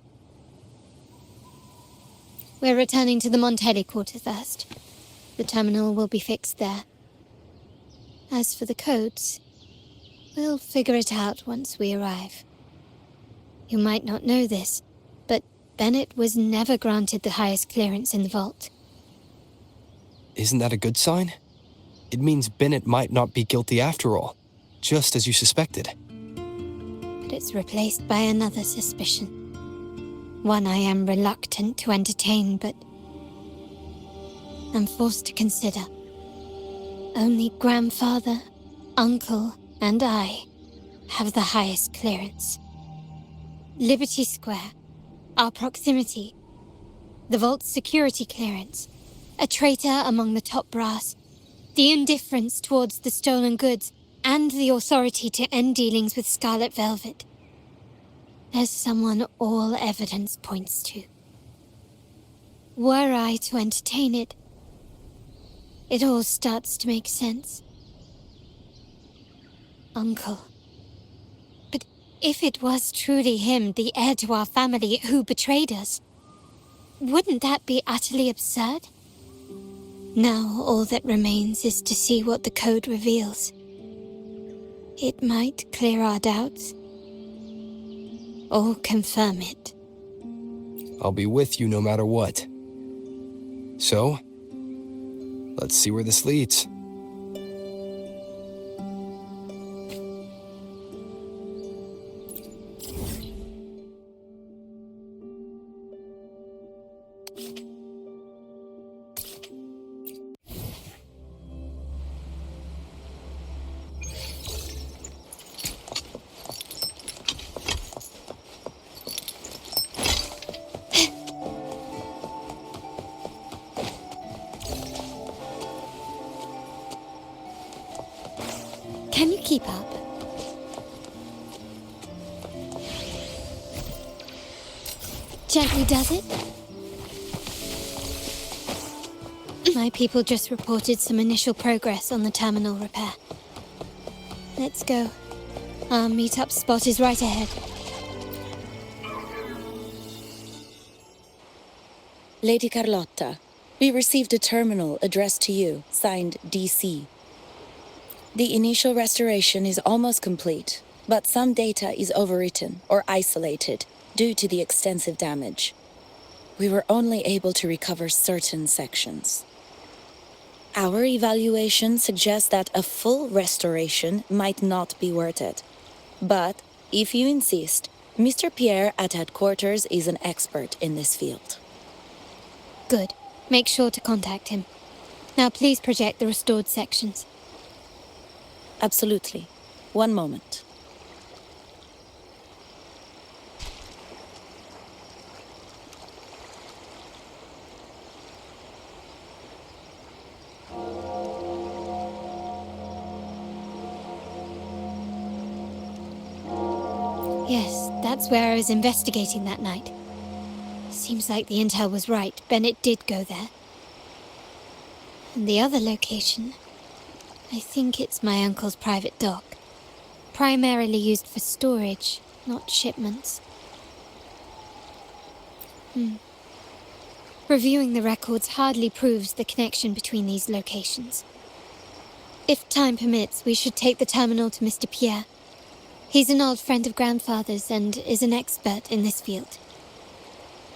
We're returning to the Montelli quarter first. The terminal will be fixed there. As for the codes, we'll figure it out once we arrive. You might not know this, but Bennett was never granted the highest clearance in the vault. Isn't that a good sign? It means Bennett might not be guilty after all, just as you suspected. But it's replaced by another suspicion. One I am reluctant to entertain, but I'm forced to consider. Only grandfather, uncle, and I have the highest clearance. Liberty Square, our proximity, the vault's security clearance, a traitor among the top brass, the indifference towards the stolen goods, and the authority to end dealings with Scarlet Velvet. There's someone all evidence points to. Were I to entertain it, it all starts to make sense. Uncle. But if it was truly him, the heir to our family, who betrayed us, wouldn't that be utterly absurd? Now all that remains is to see what the code reveals. It might clear our doubts, or confirm it. I'll be with you no matter what. So, let's see where this leads. Can you keep up? Gently does it? My people just reported some initial progress on the terminal repair. Let's go. Our meet-up spot is right ahead. Lady Carlotta, we received a terminal addressed to you, signed DC. The initial restoration is almost complete, but some data is overwritten or isolated due to the extensive damage. We were only able to recover certain sections. Our evaluation suggests that a full restoration might not be worth it. But, if you insist, Mr. Pierre at headquarters is an expert in this field. Good. Make sure to contact him. Now please project the restored sections. Absolutely. One moment. Yes, that's where I was investigating that night. Seems like the intel was right. Bennett did go there. And the other location, I think it's my uncle's private dock. Primarily used for storage, not shipments. Reviewing the records hardly proves the connection between these locations. If time permits, we should take the terminal to Mr. Pierre. He's an old friend of Grandfather's and is an expert in this field.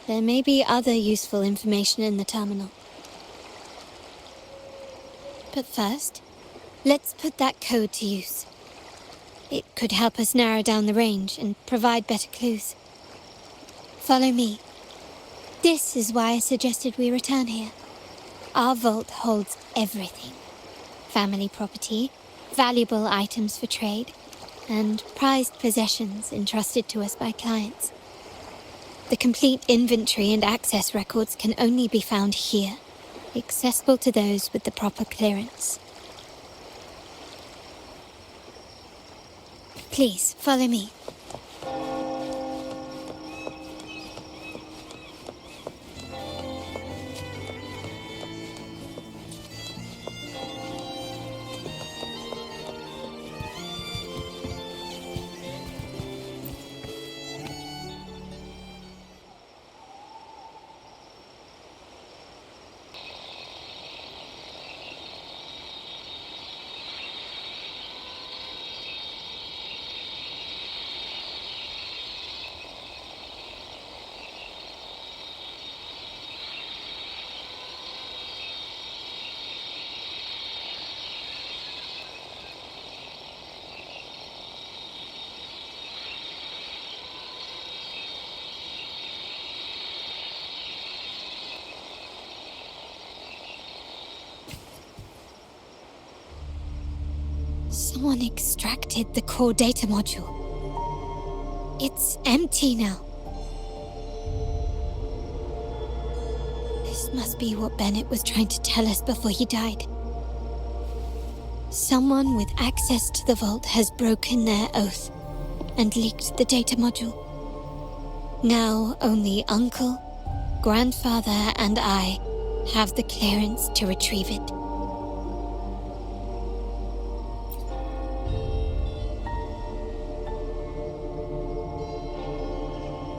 There may be other useful information in the terminal. But first, let's put that code to use. It could help us narrow down the range and provide better clues. Follow me. This is why I suggested we return here. Our vault holds everything. Family property, valuable items for trade, and prized possessions entrusted to us by clients. The complete inventory and access records can only be found here, accessible to those with the proper clearance. Please, follow me. Someone extracted the core data module. It's empty now. This must be what Bennett was trying to tell us before he died. Someone with access to the vault has broken their oath and leaked the data module. Now only Uncle, Grandfather, and I have the clearance to retrieve it.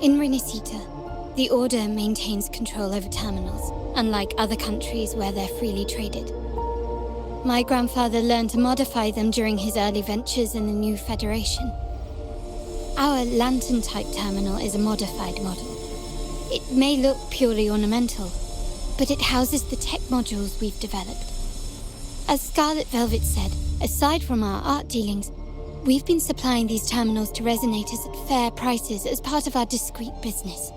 In Renisita, the Order maintains control over terminals, unlike other countries where they're freely traded. My grandfather learned to modify them during his early ventures in the new Federation. Our lantern-type terminal is a modified model. It may look purely ornamental, but it houses the tech modules we've developed. As Scarlet Velvet said, aside from our art dealings, we've been supplying these terminals to resonators at fair prices as part of our discreet business.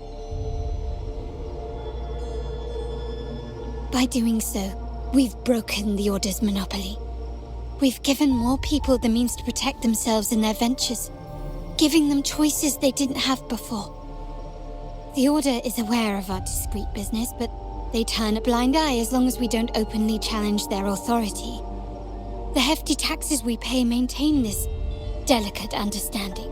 By doing so, we've broken the Order's monopoly. We've given more people the means to protect themselves in their ventures, giving them choices they didn't have before. The Order is aware of our discreet business, but they turn a blind eye as long as we don't openly challenge their authority. The hefty taxes we pay maintain this delicate understanding.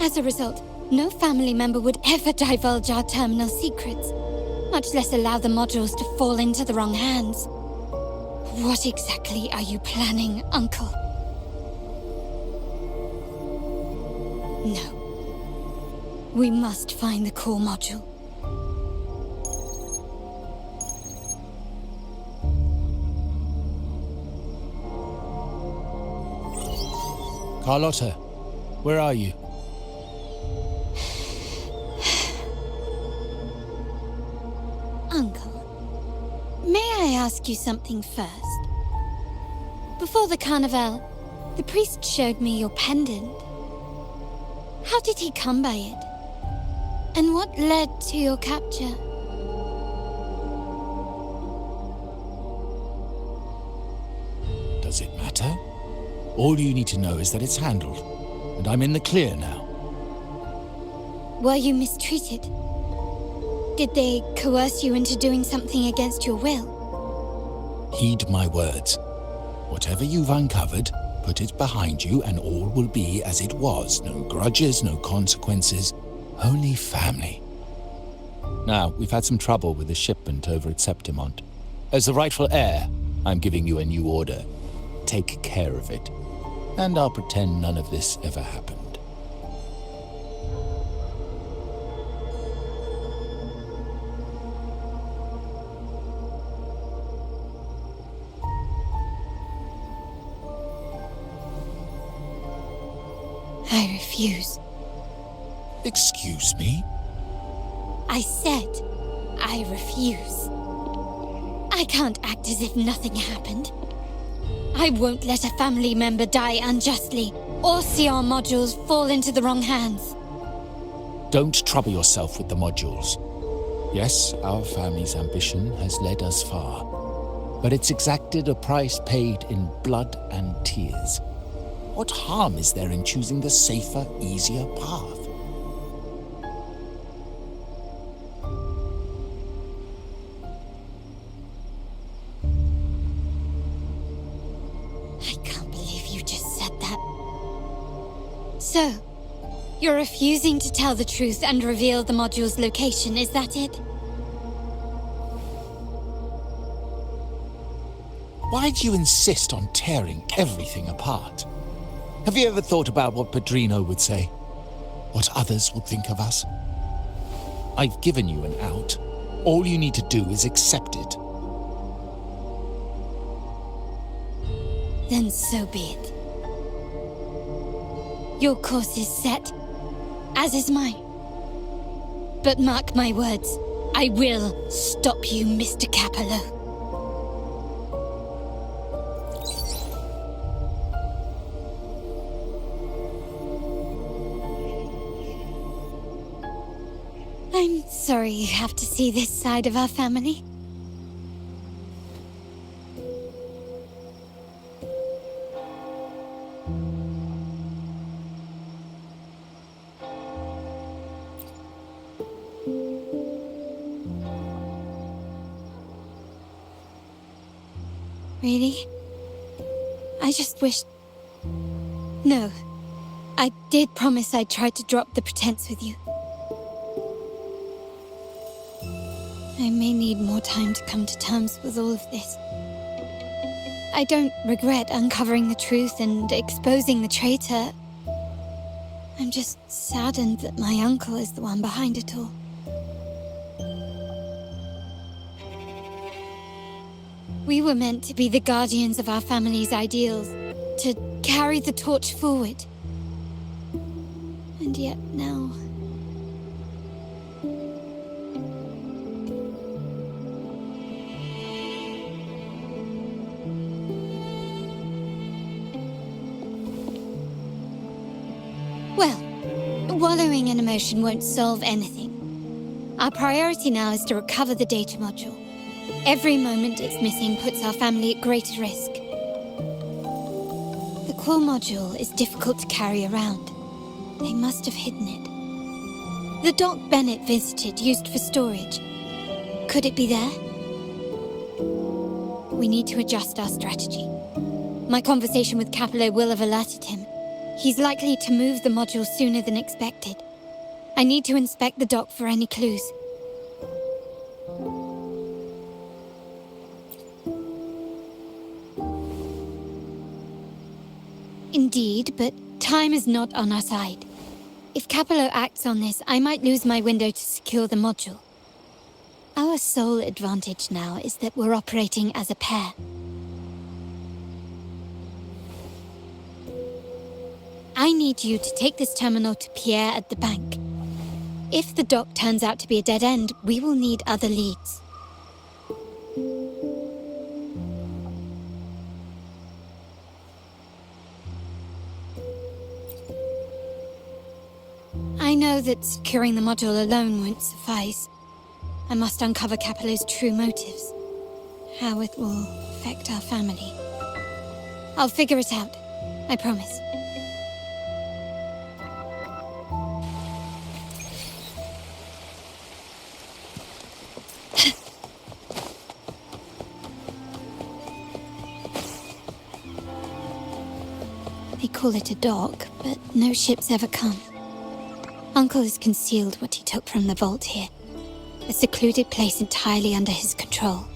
As a result, no family member would ever divulge our terminal secrets, much less allow the modules to fall into the wrong hands. What exactly are you planning, Uncle? No. We must find the core module. Carlotta, where are you? Uncle, may I ask you something first? Before the carnival, the priest showed me your pendant. How did he come by it? And what led to your capture? Does it matter? All you need to know is that it's handled, and I'm in the clear now. Were you mistreated? Did they coerce you into doing something against your will? Heed my words. Whatever you've uncovered, put it behind you and all will be as it was. No grudges, no consequences, only family. Now, we've had some trouble with the shipment over at Septimont. As the rightful heir, I'm giving you a new order. Take care of it. And I'll pretend none of this ever happened. I refuse. Excuse me? I said, I refuse. I can't act as if nothing happened. I won't let a family member die unjustly, or see our modules fall into the wrong hands. Don't trouble yourself with the modules. Yes, our family's ambition has led us far, but it's exacted a price paid in blood and tears. What harm is there in choosing the safer, easier path? I can't believe you just said that. So, you're refusing to tell the truth and reveal the module's location, is that it? Why do you insist on tearing everything apart? Have you ever thought about what Padrino would say? What others would think of us? I've given you an out. All you need to do is accept it. Then so be it. Your course is set, as is mine. But mark my words, I will stop you, Mr. Capello. I'm sorry you have to see this side of our family. Really? I just wished... No. I did promise I'd try to drop the pretense with you. I may need more time to come to terms with all of this. I don't regret uncovering the truth and exposing the traitor. I'm just saddened that my uncle is the one behind it all. We were meant to be the guardians of our family's ideals, to carry the torch forward. And yet now... Well, wallowing in emotion won't solve anything. Our priority now is to recover the data module. Every moment it's missing puts our family at greater risk. The core module is difficult to carry around. They must have hidden it. The dock Bennett visited, used for storage. Could it be there? We need to adjust our strategy. My conversation with Capello will have alerted him. He's likely to move the module sooner than expected. I need to inspect the dock for any clues. Indeed, but time is not on our side. If Capello acts on this, I might lose my window to secure the module. Our sole advantage now is that we're operating as a pair. I need you to take this terminal to Pierre at the bank. If the dock turns out to be a dead end, we will need other leads. I know that securing the module alone won't suffice. I must uncover Capello's true motives. How it will affect our family. I'll figure it out. I promise. They call it a dock, but no ships ever come. Uncle has concealed what he took from the vault here. A secluded place entirely under his control.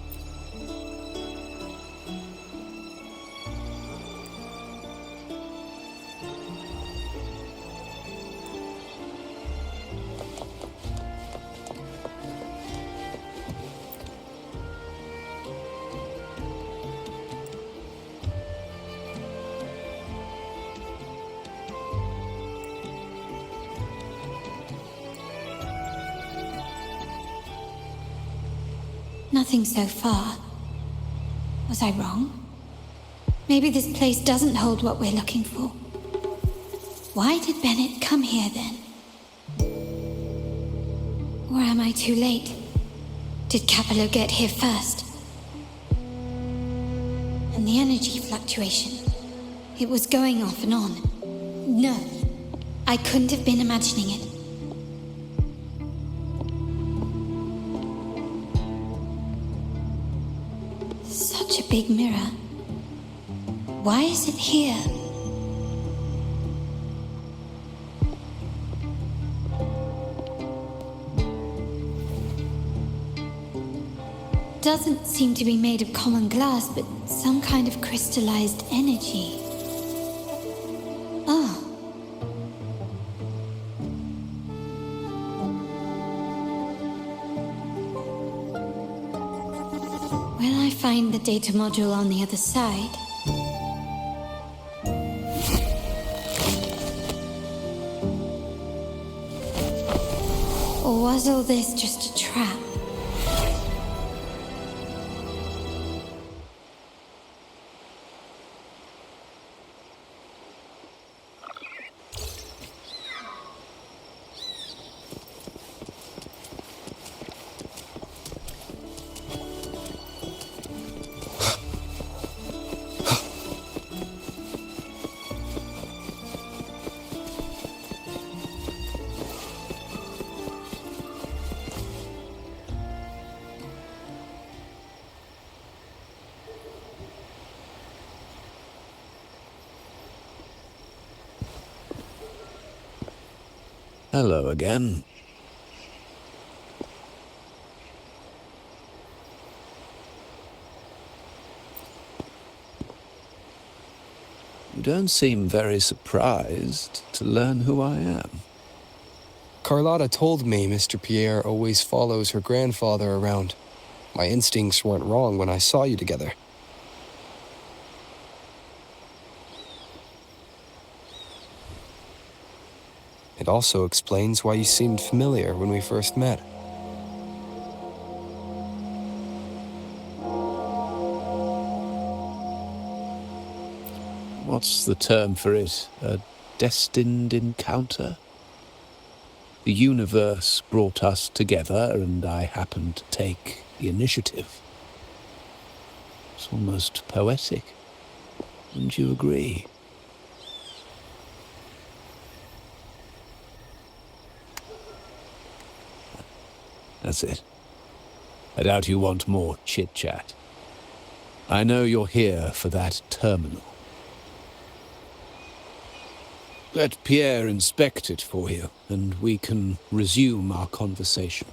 Nothing so far. Was I wrong? Maybe this place doesn't hold what we're looking for. Why did Bennett come here then? Or am I too late? Did Capello get here first? And the energy fluctuation. It was going off and on. No, I couldn't have been imagining it. Such a big mirror. Why is it here? Doesn't seem to be made of common glass, but some kind of crystallized energy. Oh. Will I find the data module on the other side? Or was all this just a trap? Hello again. You don't seem very surprised to learn who I am. Carlotta told me Mr. Pierre always follows her grandfather around. My instincts weren't wrong when I saw you together. It also explains why you seemed familiar when we first met. What's the term for it? A destined encounter? The universe brought us together, and I happened to take the initiative. It's almost poetic. Wouldn't you agree? That's it. I doubt you want more chit-chat. I know you're here for that terminal. Let Pierre inspect it for you, and we can resume our conversation.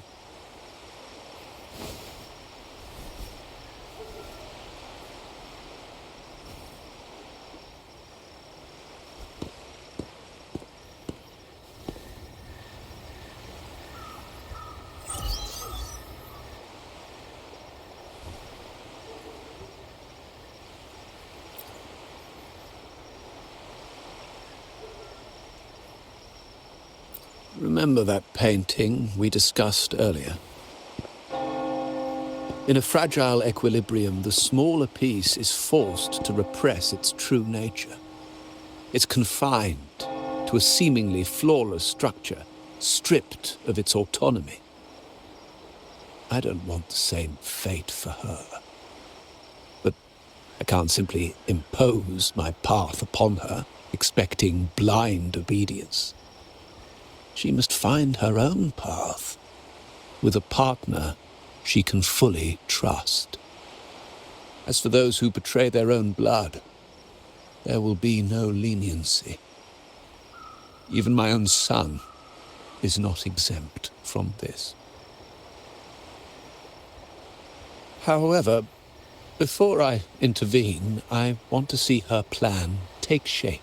Remember that painting we discussed earlier? In a fragile equilibrium, the smaller piece is forced to repress its true nature. It's confined to a seemingly flawless structure, stripped of its autonomy. I don't want the same fate for her. But I can't simply impose my path upon her, expecting blind obedience. She must find her own path, with a partner she can fully trust. As for those who betray their own blood, there will be no leniency. Even my own son is not exempt from this. However, before I intervene, I want to see her plan take shape.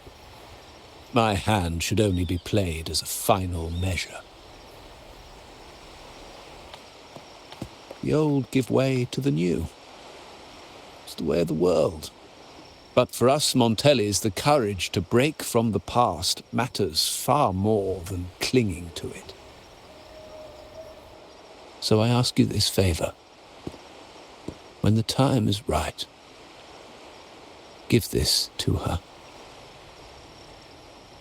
My hand should only be played as a final measure. The old give way to the new. It's the way of the world. But for us Montellis, the courage to break from the past matters far more than clinging to it. So I ask you this favor. When the time is right, give this to her.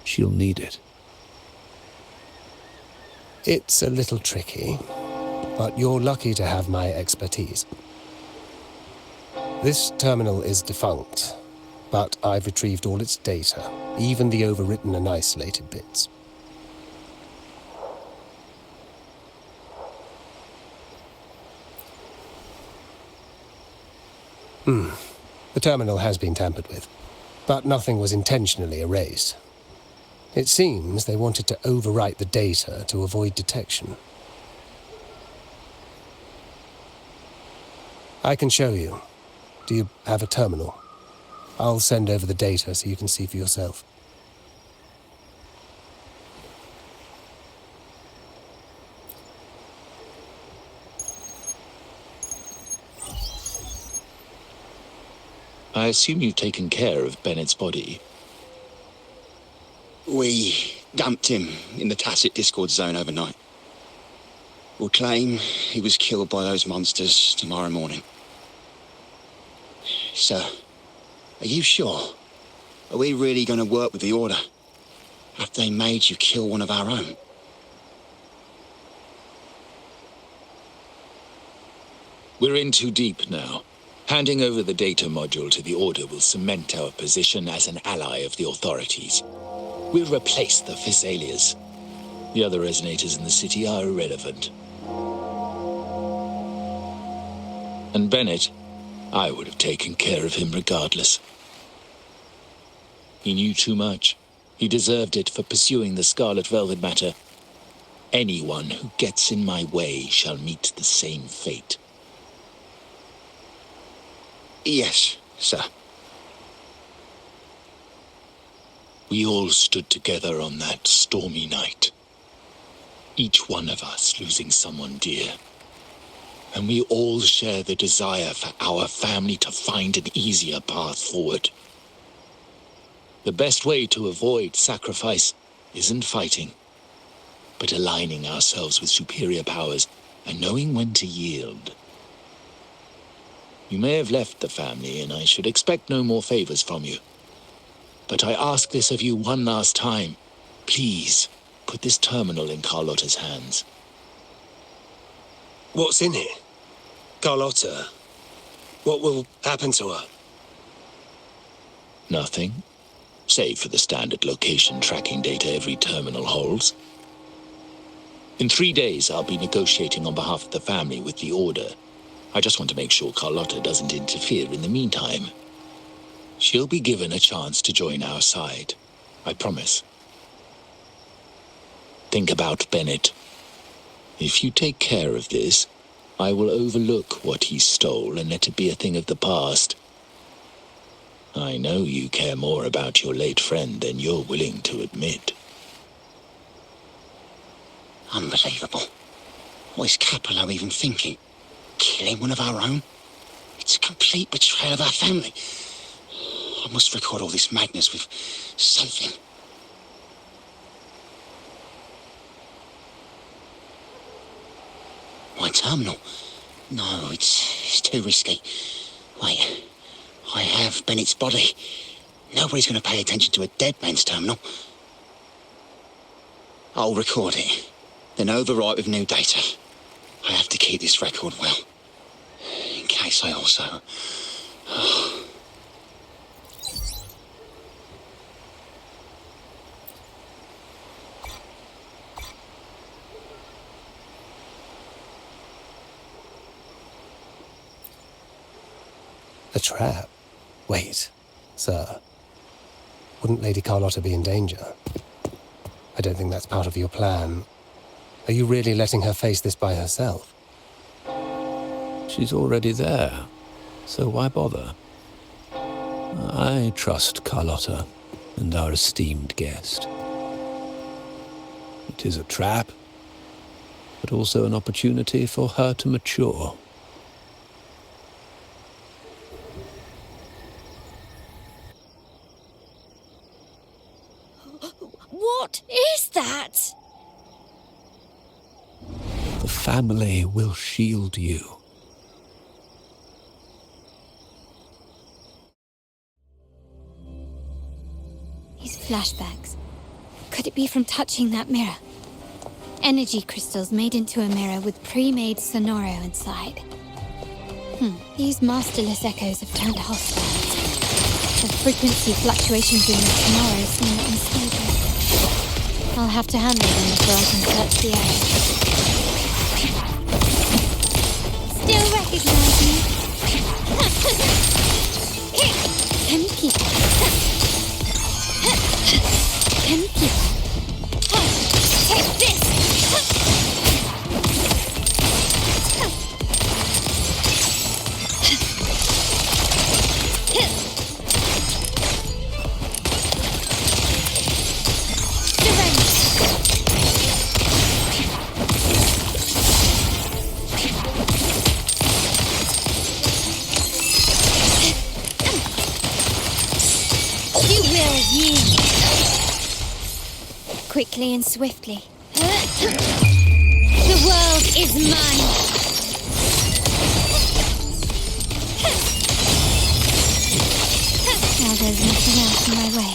She'll need it. It's a little tricky, but you're lucky to have my expertise. This terminal is defunct, but I've retrieved all its data, even the overwritten and isolated bits. The terminal has been tampered with, but nothing was intentionally erased. It seems they wanted to overwrite the data to avoid detection. I can show you. Do you have a terminal? I'll send over the data so you can see for yourself. I assume you've taken care of Bennett's body. We dumped him in the Tacit Discord zone overnight. We'll claim he was killed by those monsters tomorrow morning. So, are you sure? Are we really going to work with the Order? Have they made you kill one of our own? We're in too deep now. Handing over the data module to the Order will cement our position as an ally of the authorities. We'll replace the Physaelias. The other resonators in the city are irrelevant. And Bennett, I would have taken care of him regardless. He knew too much. He deserved it for pursuing the Scarlet Velvet matter. Anyone who gets in my way shall meet the same fate. Yes, sir. We all stood together on that stormy night. Each one of us losing someone dear. And we all share the desire for our family to find an easier path forward. The best way to avoid sacrifice isn't fighting, but aligning ourselves with superior powers and knowing when to yield. You may have left the family, and I should expect no more favors from you. But I ask this of you one last time. Please, put this terminal in Carlotta's hands. What's in it? Carlotta? What will happen to her? Nothing, save for the standard location tracking data every terminal holds. In 3 days, I'll be negotiating on behalf of the family with the Order. I just want to make sure Carlotta doesn't interfere in the meantime. She'll be given a chance to join our side. I promise. Think about Bennett. If you take care of this, I will overlook what he stole and let it be a thing of the past. I know you care more about your late friend than you're willing to admit. Unbelievable. What is Capello even thinking? Killing one of our own? It's a complete betrayal of our family. I must record all this madness with something. My terminal? No, it's too risky. Wait, I have Bennett's body. Nobody's going to pay attention to a dead man's terminal. I'll record it, then overwrite with new data. I have to keep this record well, in case I also... A trap? Wait, sir. Wouldn't Lady Carlotta be in danger? I don't think that's part of your plan. Are you really letting her face this by herself? She's already there, so why bother? I trust Carlotta and our esteemed guest. It is a trap, but also an opportunity for her to mature. What is that? The family will shield you. These flashbacks. Could it be from touching that mirror? Energy crystals made into a mirror with pre-made sonoro inside. These masterless echoes have turned hostile. The frequency fluctuations in the sonoro seem unstable. I'll have to handle them before I can search the area. Still recognize me? Can you keep it? Can you keep it? Take this! Quickly and swiftly. The world is mine! Now there's nothing else in my way.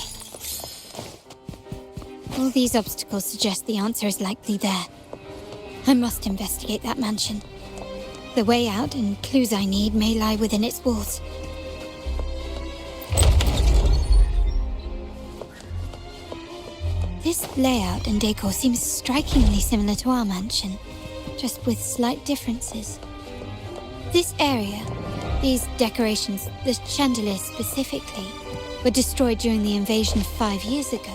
All these obstacles suggest the answer is likely there. I must investigate that mansion. The way out and clues I need may lie within its walls. This layout and decor seems strikingly similar to our mansion, just with slight differences. This area, these decorations, the chandeliers specifically, were destroyed during the invasion 5 years ago.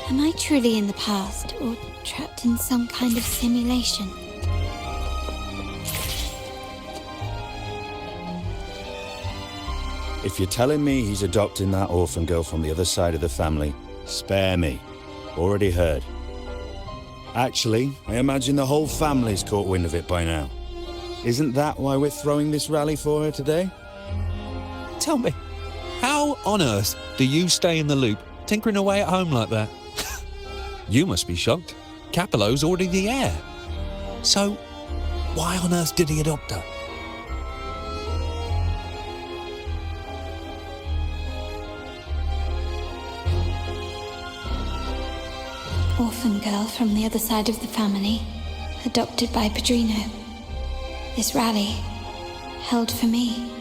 Am I truly in the past, or trapped in some kind of simulation? If you're telling me he's adopting that orphan girl from the other side of the family, spare me. Already heard. Actually, I imagine the whole family's caught wind of it by now. Isn't that why we're throwing this rally for her today? Tell me, how on earth do you stay in the loop, tinkering away at home like that? You must be shocked. Capello's already the heir. So, why on earth did he adopt her? Orphan girl from the other side of the family, adopted by Padrino. This rally, held for me.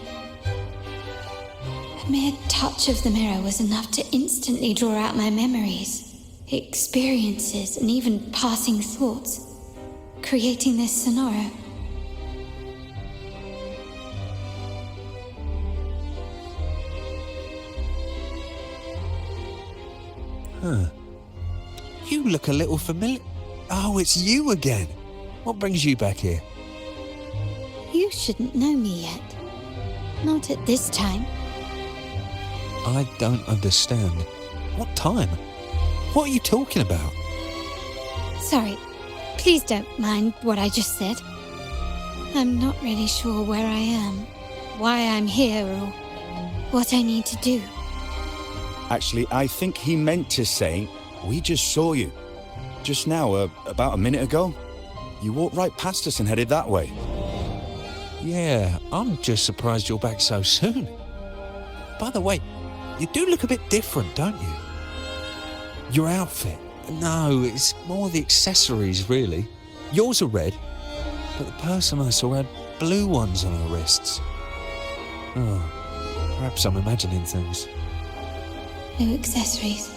A mere touch of the mirror was enough to instantly draw out my memories, experiences, and even passing thoughts, creating this sonoro. Huh. You look a little familiar. Oh, it's you again. What brings you back here? You shouldn't know me yet. Not at this time. I don't understand. What time? What are you talking about? Sorry. Please don't mind what I just said. I'm not really sure where I am, why I'm here, or what I need to do. Actually, I think he meant to say, we just saw you. Just now, about a minute ago. You walked right past us and headed that way. Yeah, I'm just surprised you're back so soon. By the way, you do look a bit different, don't you? Your outfit. No, it's more the accessories, really. Yours are red, but the person I saw had blue ones on her wrists. Oh, perhaps I'm imagining things. Blue accessories.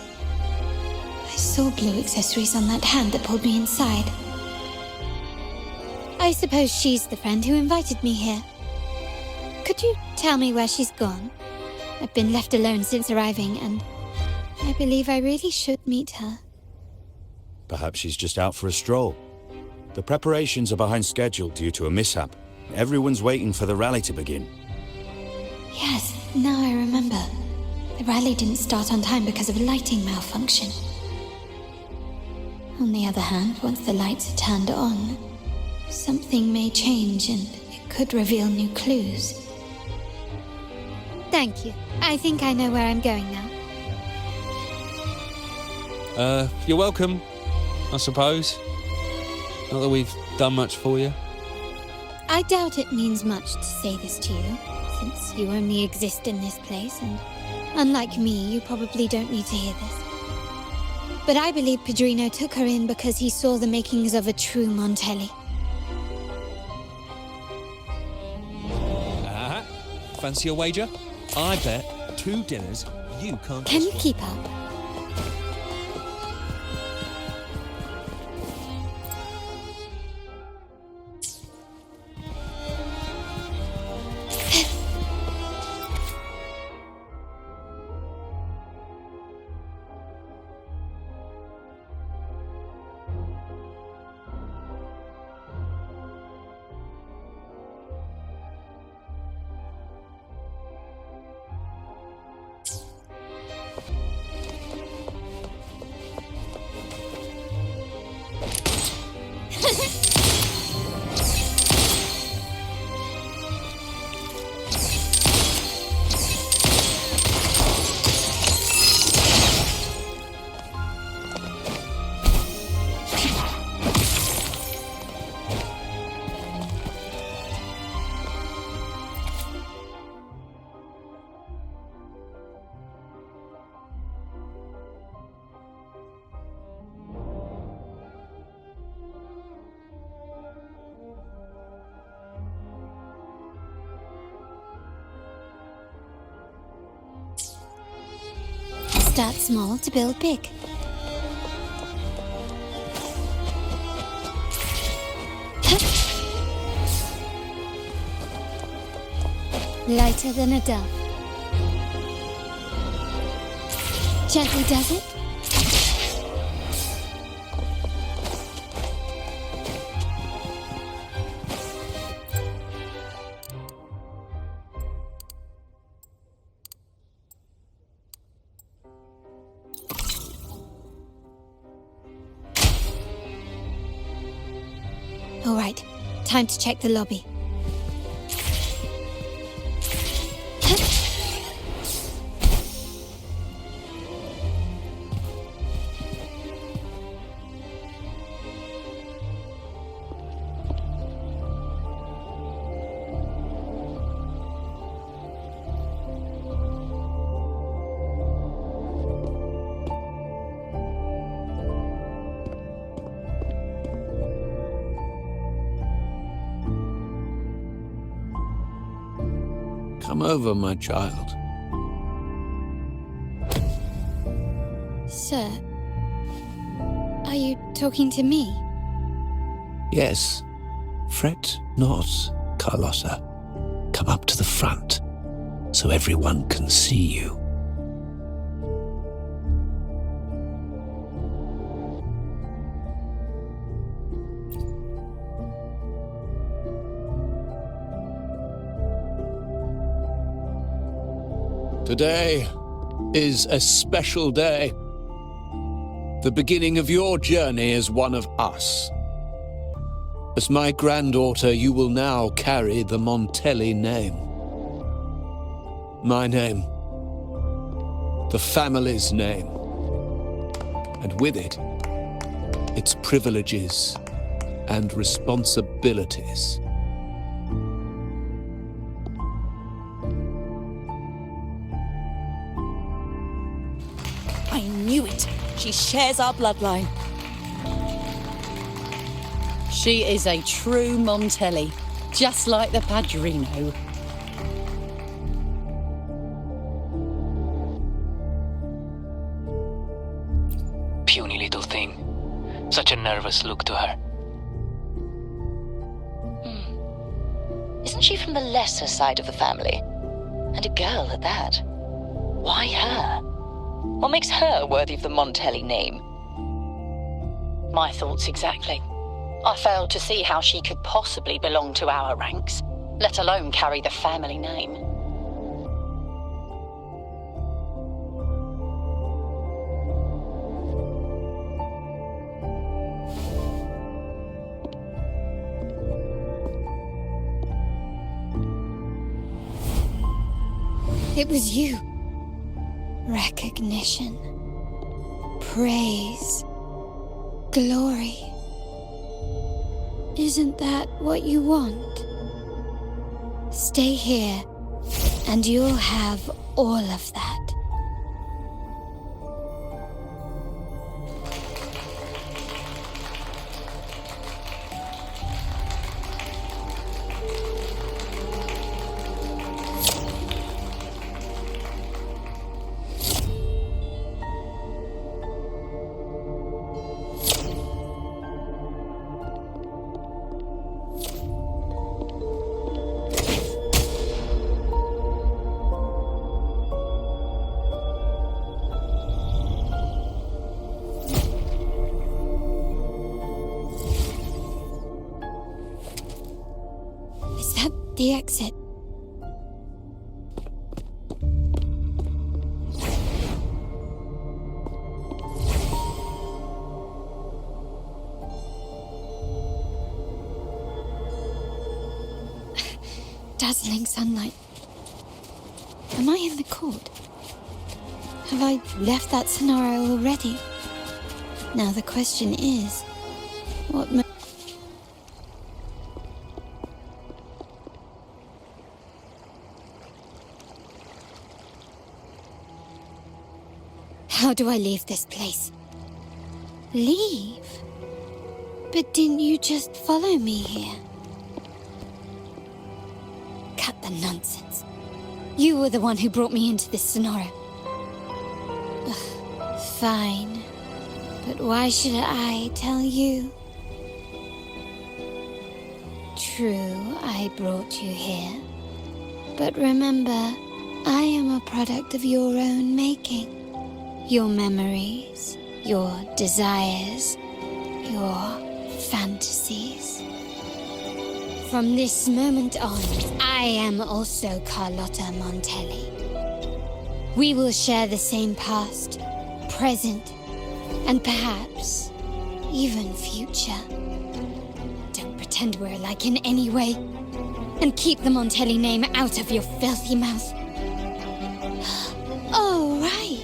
I saw blue accessories on that hand that pulled me inside. I suppose she's the friend who invited me here. Could you tell me where she's gone? I've been left alone since arriving, and I believe I really should meet her. Perhaps she's just out for a stroll. The preparations are behind schedule due to a mishap. Everyone's waiting for the rally to begin. Yes, now I remember. The rally didn't start on time because of a lighting malfunction. On the other hand, once the lights are turned on, something may change and it could reveal new clues. Thank you. I think I know where I'm going now. You're welcome, I suppose. Not that we've done much for you. I doubt it means much to say this to you, since you only exist in this place, and unlike me, you probably don't need to hear this. But I believe Pedrino took her in because he saw the makings of a true Montelli. Fancy a wager? I bet 2 dinners you can't... Can you keep up? Start small to build big. Lighter than a dove. Gently does it. All right, time to check the lobby. Come over, my child. Sir, are you talking to me? Yes. Fret not, Carlotta. Come up to the front, so everyone can see you. Today is a special day. The beginning of your journey as one of us. As my granddaughter, you will now carry the Montelli name. My name. The family's name. And with it, its privileges and responsibilities. I knew it. She shares our bloodline. She is a true Montelli, just like the Padrino. Puny little thing. Such a nervous look to her. Isn't she from the lesser side of the family? And a girl at that. Why her? What makes her worthy of the Montelli name? My thoughts exactly. I failed to see how she could possibly belong to our ranks, let alone carry the family name. It was you. Recognition. Praise. Glory. Isn't that what you want? Stay here, and you'll have all of that. The exit. Dazzling sunlight. Am I in the court? Have I left that scenario already? Now the question is, what How do I leave this place? Leave? But didn't you just follow me here? Cut the nonsense. You were the one who brought me into this scenario. Ugh, fine. But why should I tell you? True, I brought you here. But remember, I am a product of your own making. Your memories, your desires, your fantasies. From this moment on, I am also Carlotta Montelli. We will share the same past, present, and perhaps even future. Don't pretend we're alike in any way, and keep the Montelli name out of your filthy mouth. Oh, right.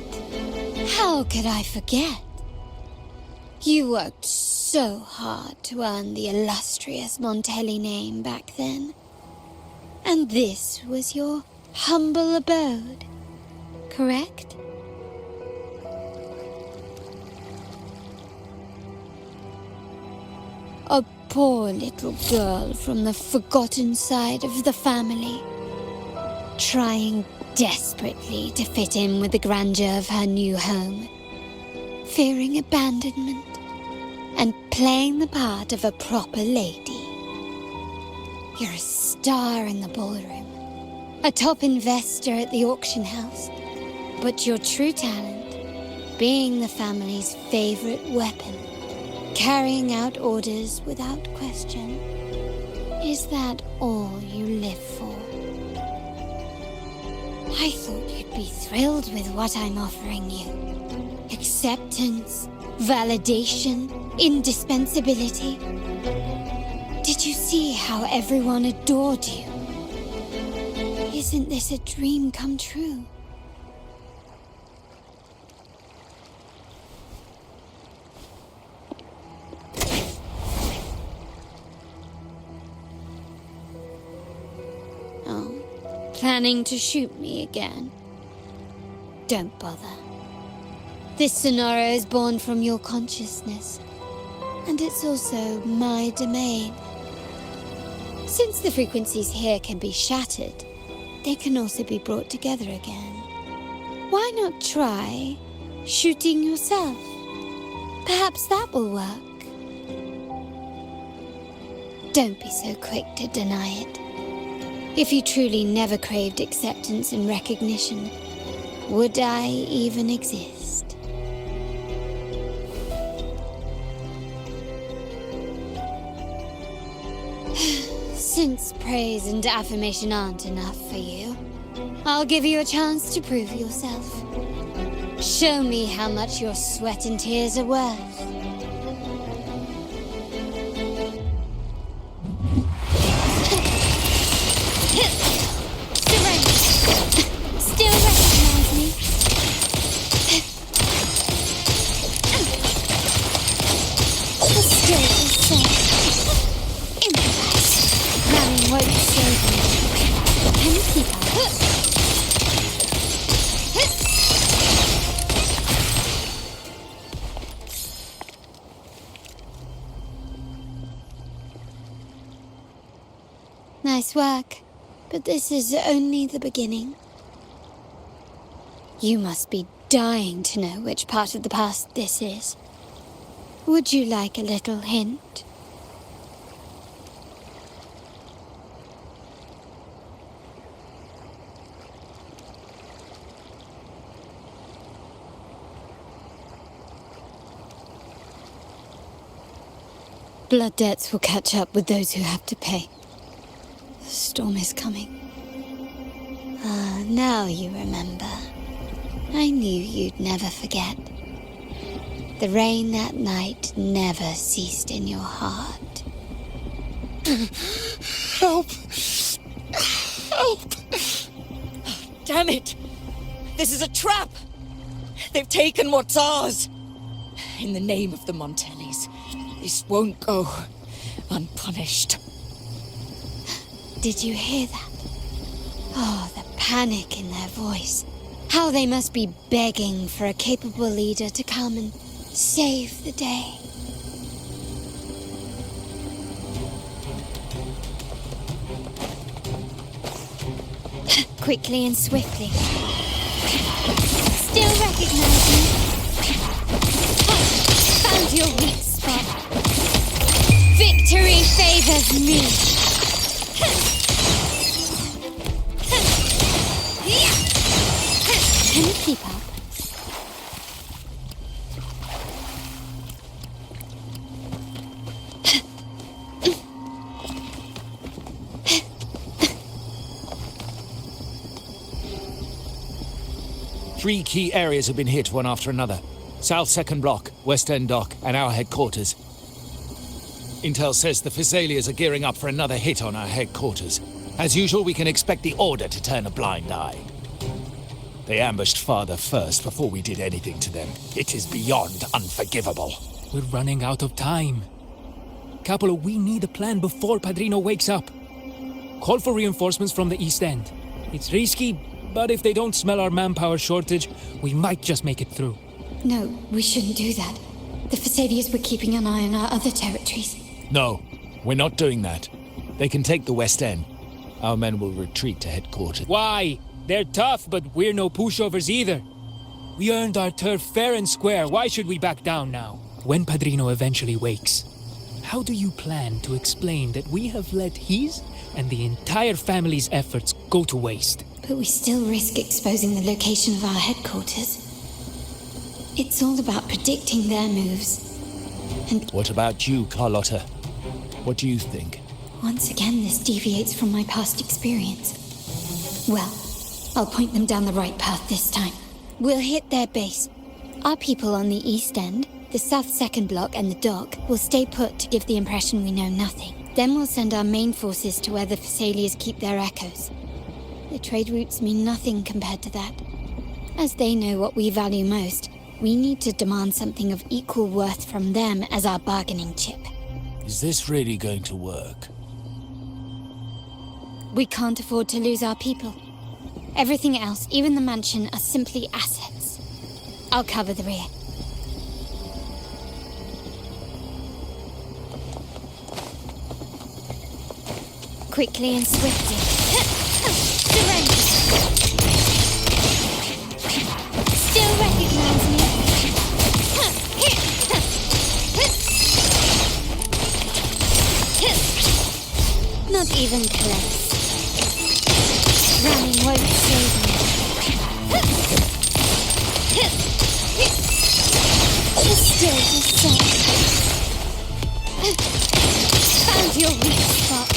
How could I forget? You worked so hard to earn the illustrious Montelli name back then. And this was your humble abode, correct? A poor little girl from the forgotten side of the family, trying desperately to fit in with the grandeur of her new home, fearing abandonment, and playing the part of a proper lady. You're a star in the ballroom, a top investor at the auction house, but your true talent, being the family's favorite weapon, carrying out orders without question. Is that all you live for? I thought you'd be thrilled with what I'm offering you. Acceptance, validation, indispensability. Did you see how everyone adored you? Isn't this a dream come true? Oh, planning to shoot me again? Don't bother. This scenario is born from your consciousness, and it's also my domain. Since the frequencies here can be shattered, they can also be brought together again. Why not try shooting yourself? Perhaps that will work. Don't be so quick to deny it. If you truly never craved acceptance and recognition, would I even exist? Since praise and affirmation aren't enough for you, I'll give you a chance to prove yourself. Show me how much your sweat and tears are worth. Still recognize me? Still the same. Running won't save me. Can you keep up? Nice work, but this is only the beginning. You must be dying to know which part of the past this is. Would you like a little hint? Blood debts will catch up with those who have to pay. The storm is coming. Ah, now you remember. I knew you'd never forget. The rain that night never ceased in your heart. Help! Help! Damn it! This is a trap! They've taken what's ours! In the name of the Montellis, this won't go unpunished. Did you hear that? Oh, the panic in their voice. How they must be begging for a capable leader to come and save the day. Quickly and swiftly. Still recognize me? Found your weak spot. Victory favors me. Can you keep up? 3 key areas have been hit one after another. South 2nd Block, West End Dock, and our headquarters. Intel says the Physaelias are gearing up for another hit on our headquarters. As usual, we can expect the Order to turn a blind eye. They ambushed Father first before we did anything to them. It is beyond unforgivable. We're running out of time. Capolo, we need a plan before Padrino wakes up. Call for reinforcements from the East End. It's risky, but if they don't smell our manpower shortage, we might just make it through. No, we shouldn't do that. The Physaelias were keeping an eye on our other territories. No, we're not doing that. They can take the West End. Our men will retreat to headquarters. Why? They're tough, but we're no pushovers either. We earned our turf fair and square. Why should we back down now? When Padrino eventually wakes, how do you plan to explain that we have let his and the entire family's efforts go to waste? But we still risk exposing the location of our headquarters. It's all about predicting their moves. And what about you, Carlotta? What do you think? Once again, this deviates from my past experience. Well, I'll point them down the right path this time. We'll hit their base. Our people on the east end, the south second block and the dock, will stay put to give the impression we know nothing. Then we'll send our main forces to where the Thessalians keep their echoes. The trade routes mean nothing compared to that. As they know what we value most, we need to demand something of equal worth from them as our bargaining chip. Is this really going to work? We can't afford to lose our people. Everything else, even the mansion, are simply assets. I'll cover the rear. Quickly and swiftly. Surrender! Still recognize me? Not even close. Running won't save me. Still the same. Found your weak spot.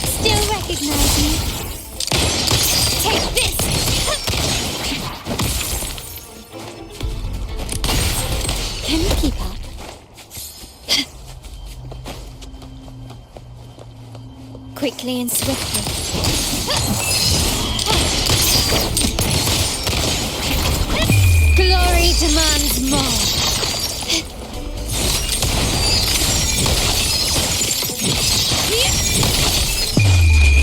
Still recognize me? Take this! Can you keep up? Quickly and swiftly. Glory demands more.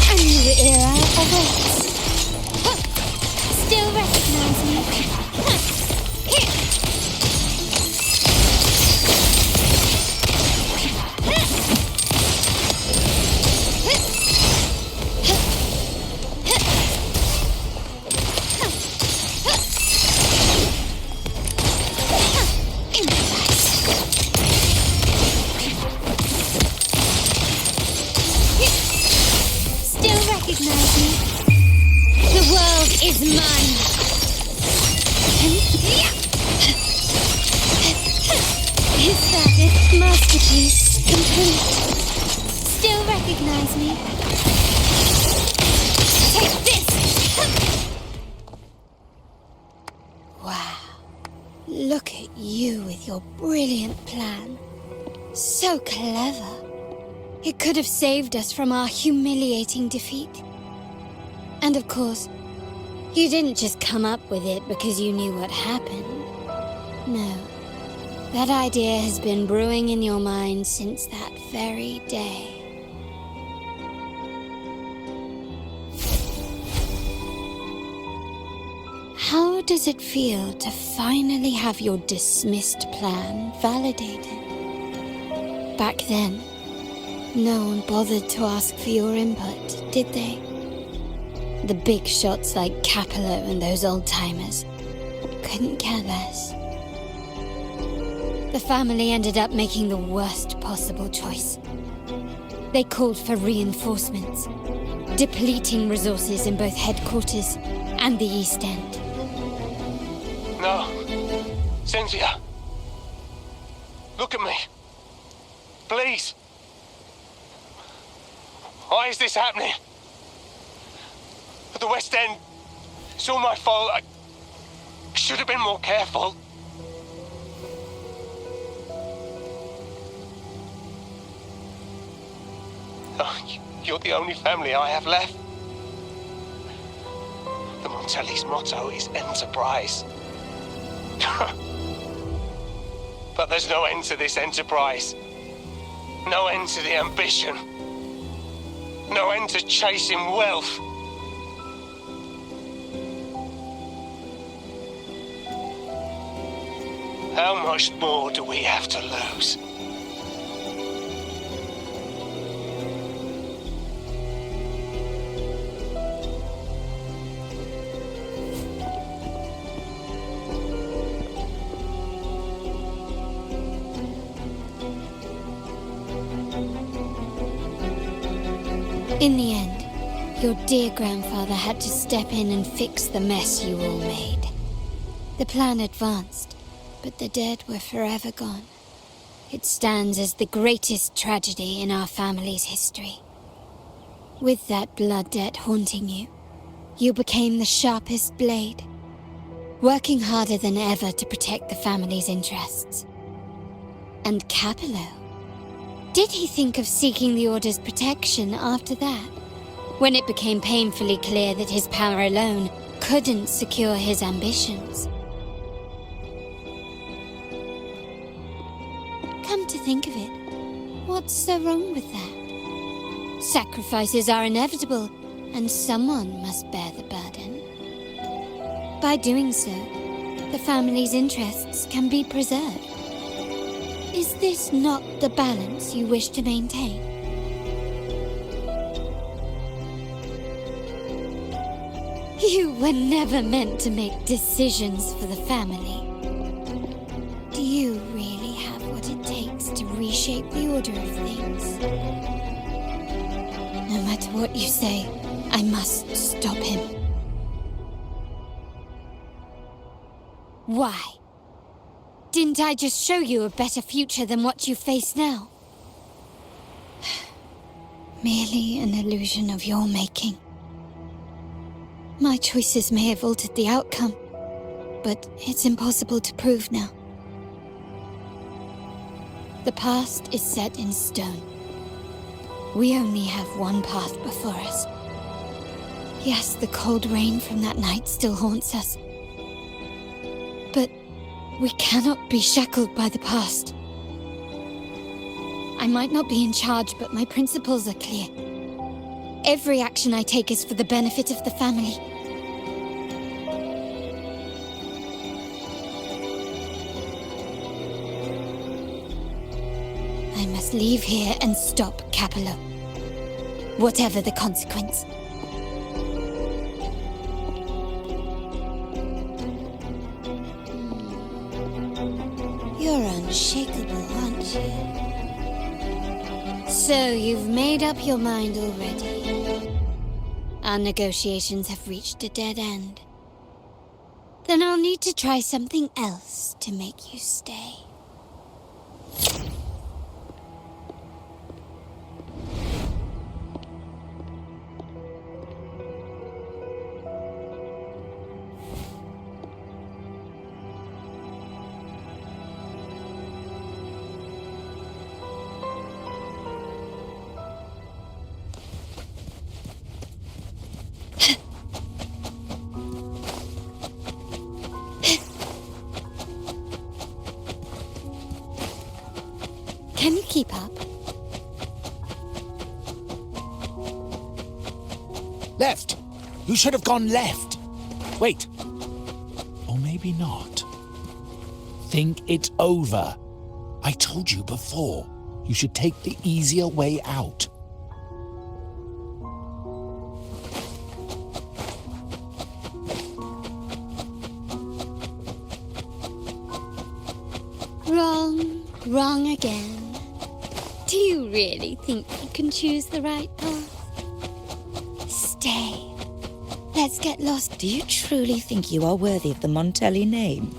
A new era awaits. Still recognize me? Is mine. Is that it? Masterpiece complete. Still recognize me? Take this! Wow. Look at you with your brilliant plan. So clever. It could have saved us from our humiliating defeat. And of course, you didn't just come up with it because you knew what happened. No. That idea has been brewing in your mind since that very day. How does it feel to finally have your dismissed plan validated? Back then, no one bothered to ask for your input, did they? The big shots like Capello and those old-timers couldn't care less. The family ended up making the worst possible choice. They called for reinforcements, depleting resources in both headquarters and the East End. No. Cynthia. Look at me. Please. Why is this happening? At the West End, it's all my fault. I should have been more careful. Oh, you're the only family I have left. The Montelli's motto is enterprise. But there's no end to this enterprise. No end to the ambition. No end to chasing wealth. How much more do we have to lose? In the end, your dear grandfather had to step in and fix the mess you all made. The plan advanced, but the dead were forever gone. It stands as the greatest tragedy in our family's history. With that blood debt haunting you, you became the sharpest blade, working harder than ever to protect the family's interests. And Capello? Did he think of seeking the Order's protection after that, when it became painfully clear that his power alone couldn't secure his ambitions? Come to think of it, what's so wrong with that? Sacrifices are inevitable, and someone must bear the burden. By doing so, the family's interests can be preserved. Is this not the balance you wish to maintain? You were never meant to make decisions for the family. Do you really have what it takes to reshape the order of things? No matter what you say, I must stop him. Why? Didn't I just show you a better future than what you face now? Merely an illusion of your making. My choices may have altered the outcome, but it's impossible to prove now. The past is set in stone. We only have one path before us. Yes, the cold rain from that night still haunts us. But we cannot be shackled by the past. I might not be in charge, but my principles are clear. Every action I take is for the benefit of the family. I must leave here and stop Capello, whatever the consequence. You're unshakable, aren't you? So you've made up your mind already. Our negotiations have reached a dead end. Then I'll need to try something else to make you stay. Can you keep up? Left! You should have gone left! Wait. Or maybe not. Think it over. I told you before, you should take the easier way out. Wrong again. Do you really think you can choose the right path? Stay. Let's get lost. Do you truly think you are worthy of the Montelli name?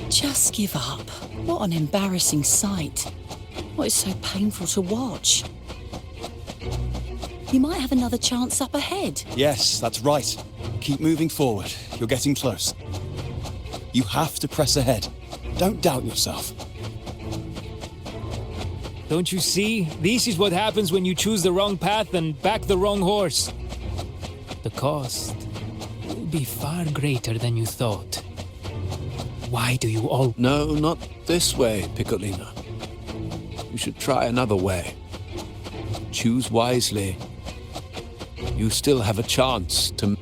Just give up. What an embarrassing sight. What is so painful to watch? You might have another chance up ahead. Yes, that's right. Keep moving forward. You're getting close. You have to press ahead. Don't doubt yourself. Don't you see? This is what happens when you choose the wrong path and back the wrong horse. The cost will be far greater than you thought. Why do you all... No, not this way, Piccolino. You should try another way. Choose wisely. You still have a chance to...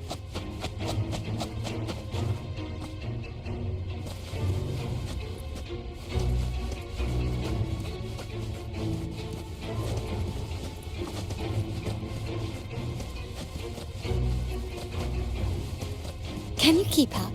Can you keep up?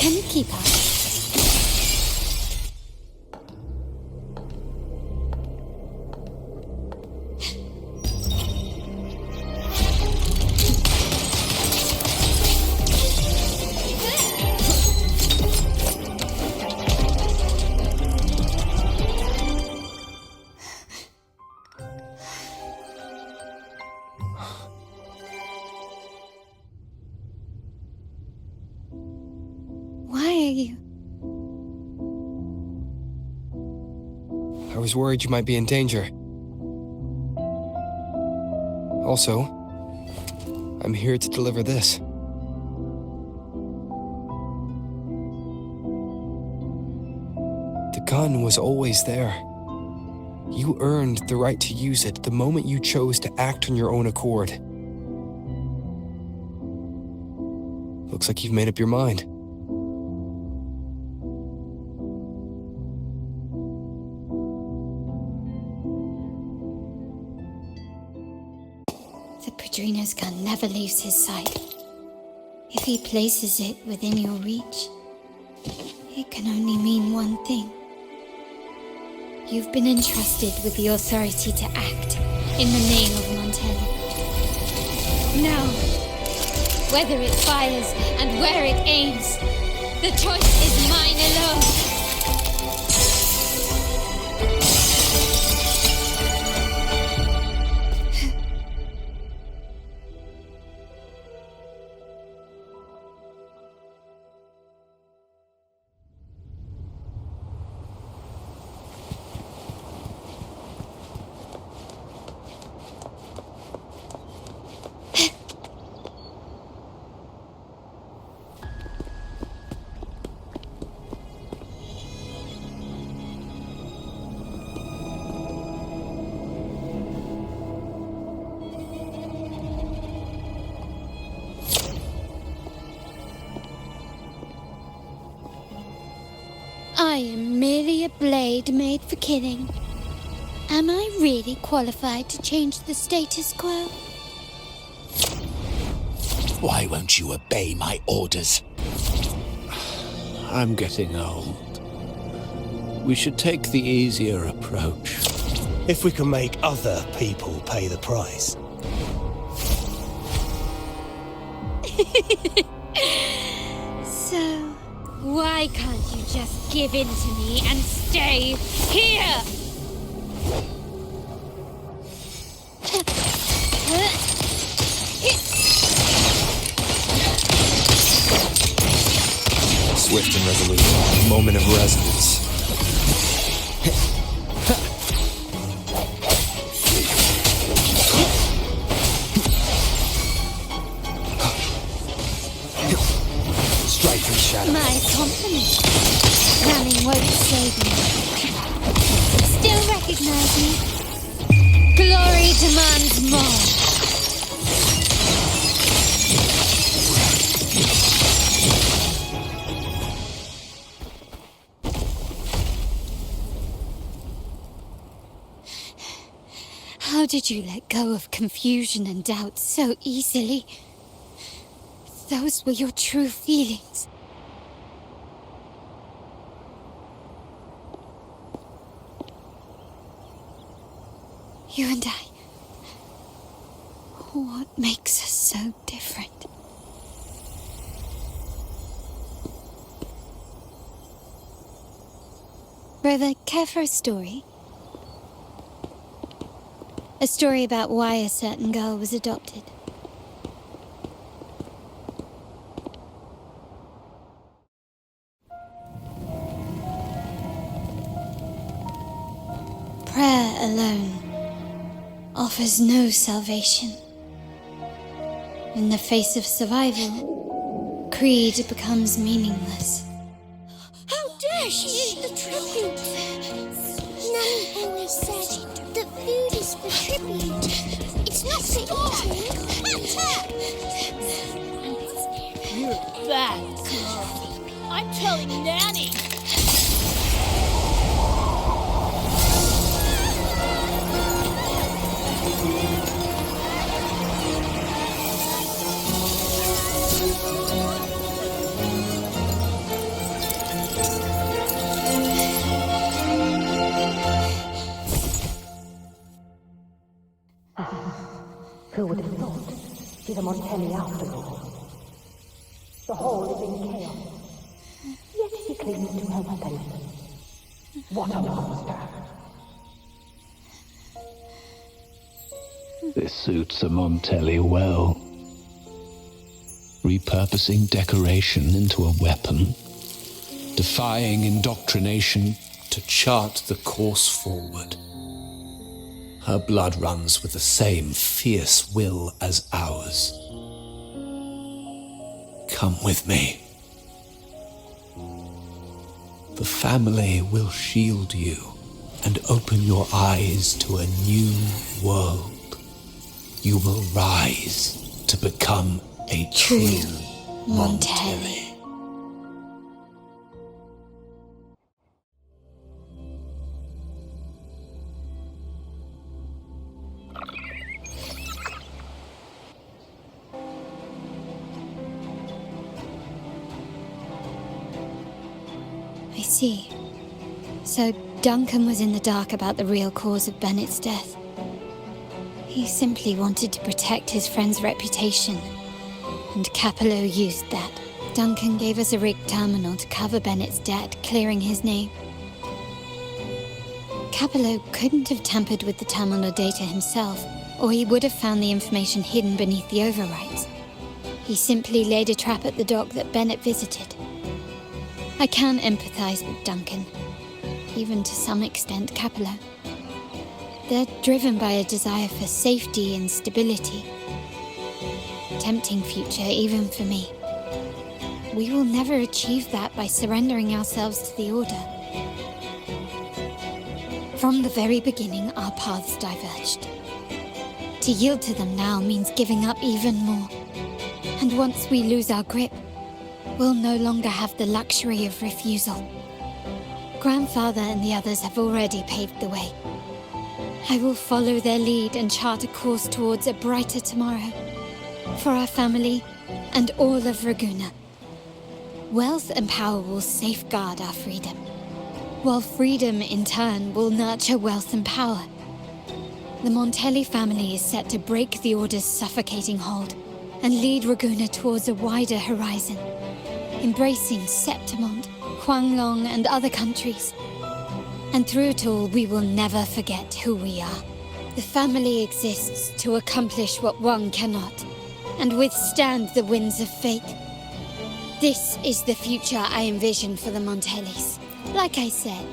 Can you keep up? Why are you? I was worried you might be in danger. Also, I'm here to deliver this. The gun was always there. You earned the right to use it the moment you chose to act on your own accord. Looks like you've made up your mind. The Padrino's gun never leaves his side. If he places it within your reach, it can only mean one thing. You've been entrusted with the authority to act in the name of Montelli. Now, whether it fires and where it aims, the choice is mine alone. I am merely a blade made for killing. Am I really qualified to change the status quo? Why won't you obey my orders? I'm getting old. We should take the easier approach. If we can make other people pay the price. So, why can't you just give in to me and stay here? Swift and resolute. Moment of resonance. Striking shadow. My compliment. Running won't save me. Still recognize me? Glory demands more. How did you let go of confusion and doubt so easily? Those were your true feelings. You and I. What makes us so different? Brother, care for a story? A story about why a certain girl was adopted. Prayer alone offers no salvation. In the face of survival, creed becomes meaningless. How dare she eat the tribute? Nanny always said that food is for tribute. It's not for eating. You're bad, girl. I'm telling Nanny. the Montelli after all. The hall is in chaos, yet he clings to her weapon. What a monster! This suits a Montelli well. Repurposing decoration into a weapon, defying indoctrination to chart the course forward. Her blood runs with the same fierce will as ours. Come with me. The family will shield you and open your eyes to a new world. You will rise to become a true Montelli. I see. So Duncan was in the dark about the real cause of Bennett's death. He simply wanted to protect his friend's reputation, and Capello used that. Duncan gave us a rigged terminal to cover Bennett's debt, clearing his name. Capello couldn't have tampered with the terminal data himself, or he would have found the information hidden beneath the overwrites. He simply laid a trap at the dock that Bennett visited. I can empathize with Duncan, even to some extent Capello. They're driven by a desire for safety and stability. Tempting future even for me. We will never achieve that by surrendering ourselves to the Order. From the very beginning, our paths diverged. To yield to them now means giving up even more. And once we lose our grip, we'll no longer have the luxury of refusal. Grandfather and the others have already paved the way. I will follow their lead and chart a course towards a brighter tomorrow. For our family and all of Raguna. Wealth and power will safeguard our freedom, while freedom in turn will nurture wealth and power. The Montelli family is set to break the Order's suffocating hold and lead Raguna towards a wider horizon, embracing Septimont, Huanglong, and other countries. And through it all, we will never forget who we are. The family exists to accomplish what one cannot, and withstand the winds of fate. This is the future I envision for the Montellis. Like I said,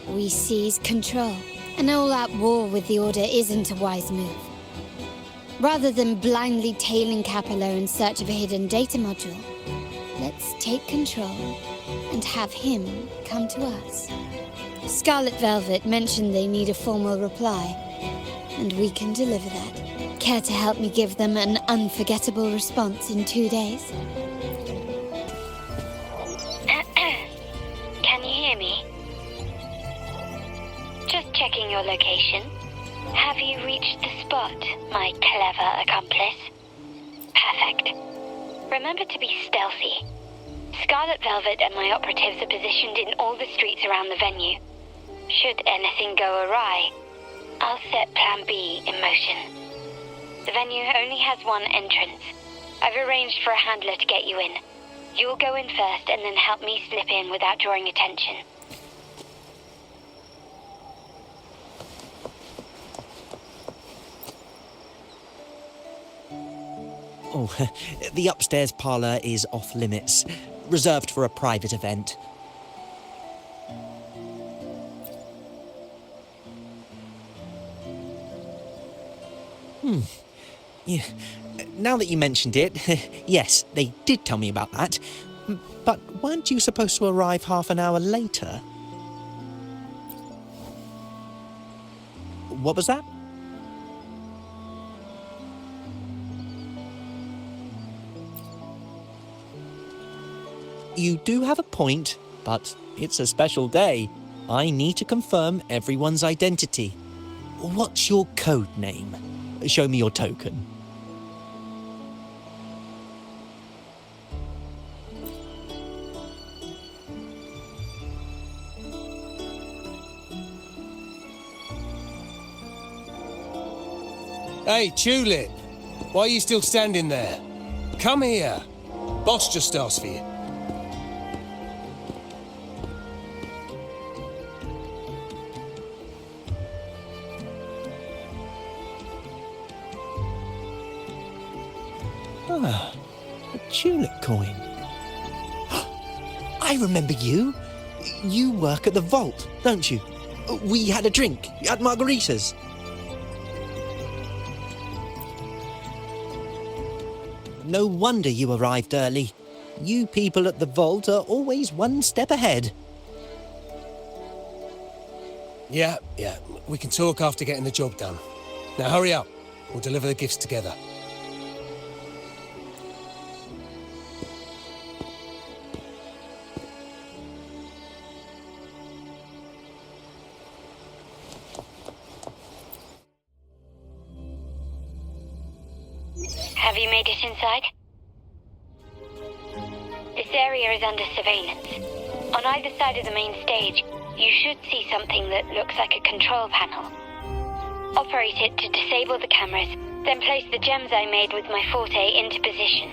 we seize control. An all-out war with the Order isn't a wise move. Rather than blindly tailing Capello in search of a hidden data module, let's take control and have him come to us. Scarlet Velvet mentioned they need a formal reply, and we can deliver that. Care to help me give them an unforgettable response in 2 days? Can you hear me? Just checking your location. Have you reached the spot, my clever accomplice? Perfect. Remember to be stealthy. Scarlet Velvet and my operatives are positioned in all the streets around the venue. Should anything go awry, I'll set Plan B in motion. The venue only has one entrance. I've arranged for a handler to get you in. You'll go in first and then help me slip in without drawing attention. Oh, the upstairs parlour is off limits, reserved for a private event. Yeah. Now that you mentioned it, yes, they did tell me about that. But weren't you supposed to arrive half an hour later? What was that? You do have a point, but it's a special day. I need to confirm everyone's identity. What's your code name? Show me your token. Hey, Tulip! Why are you still standing there? Come here. Boss just asked for you. Ah, a tulip coin. I remember you. You work at the vault, don't you? We had a drink at margaritas. No wonder you arrived early. You people at the vault are always one step ahead. Yeah. We can talk after getting the job done. Now hurry up. We'll deliver the gifts together. Have you made it inside? This area is under surveillance. On either side of the main stage, you should see something that looks like a control panel. Operate it to disable the cameras, then place the gems I made with my forte into position.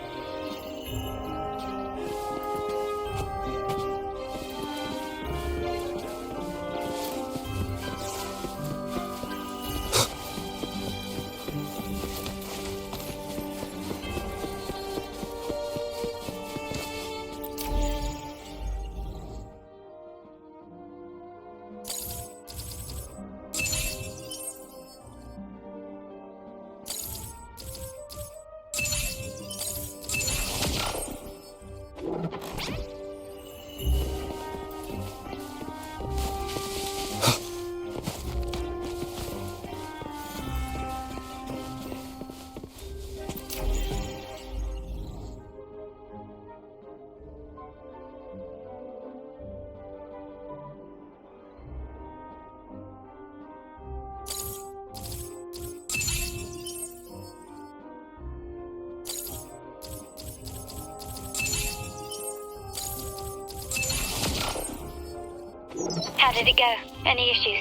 How did it go? Any issues?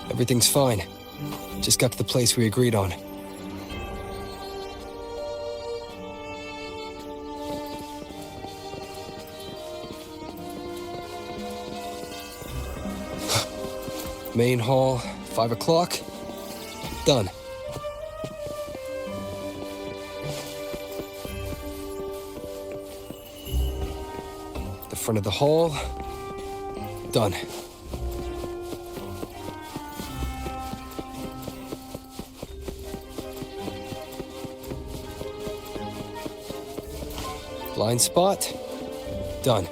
Everything's fine. Just got to the place we agreed on. Main hall, 5 o'clock. Done. The front of the hall. Done. Blind spot. Done.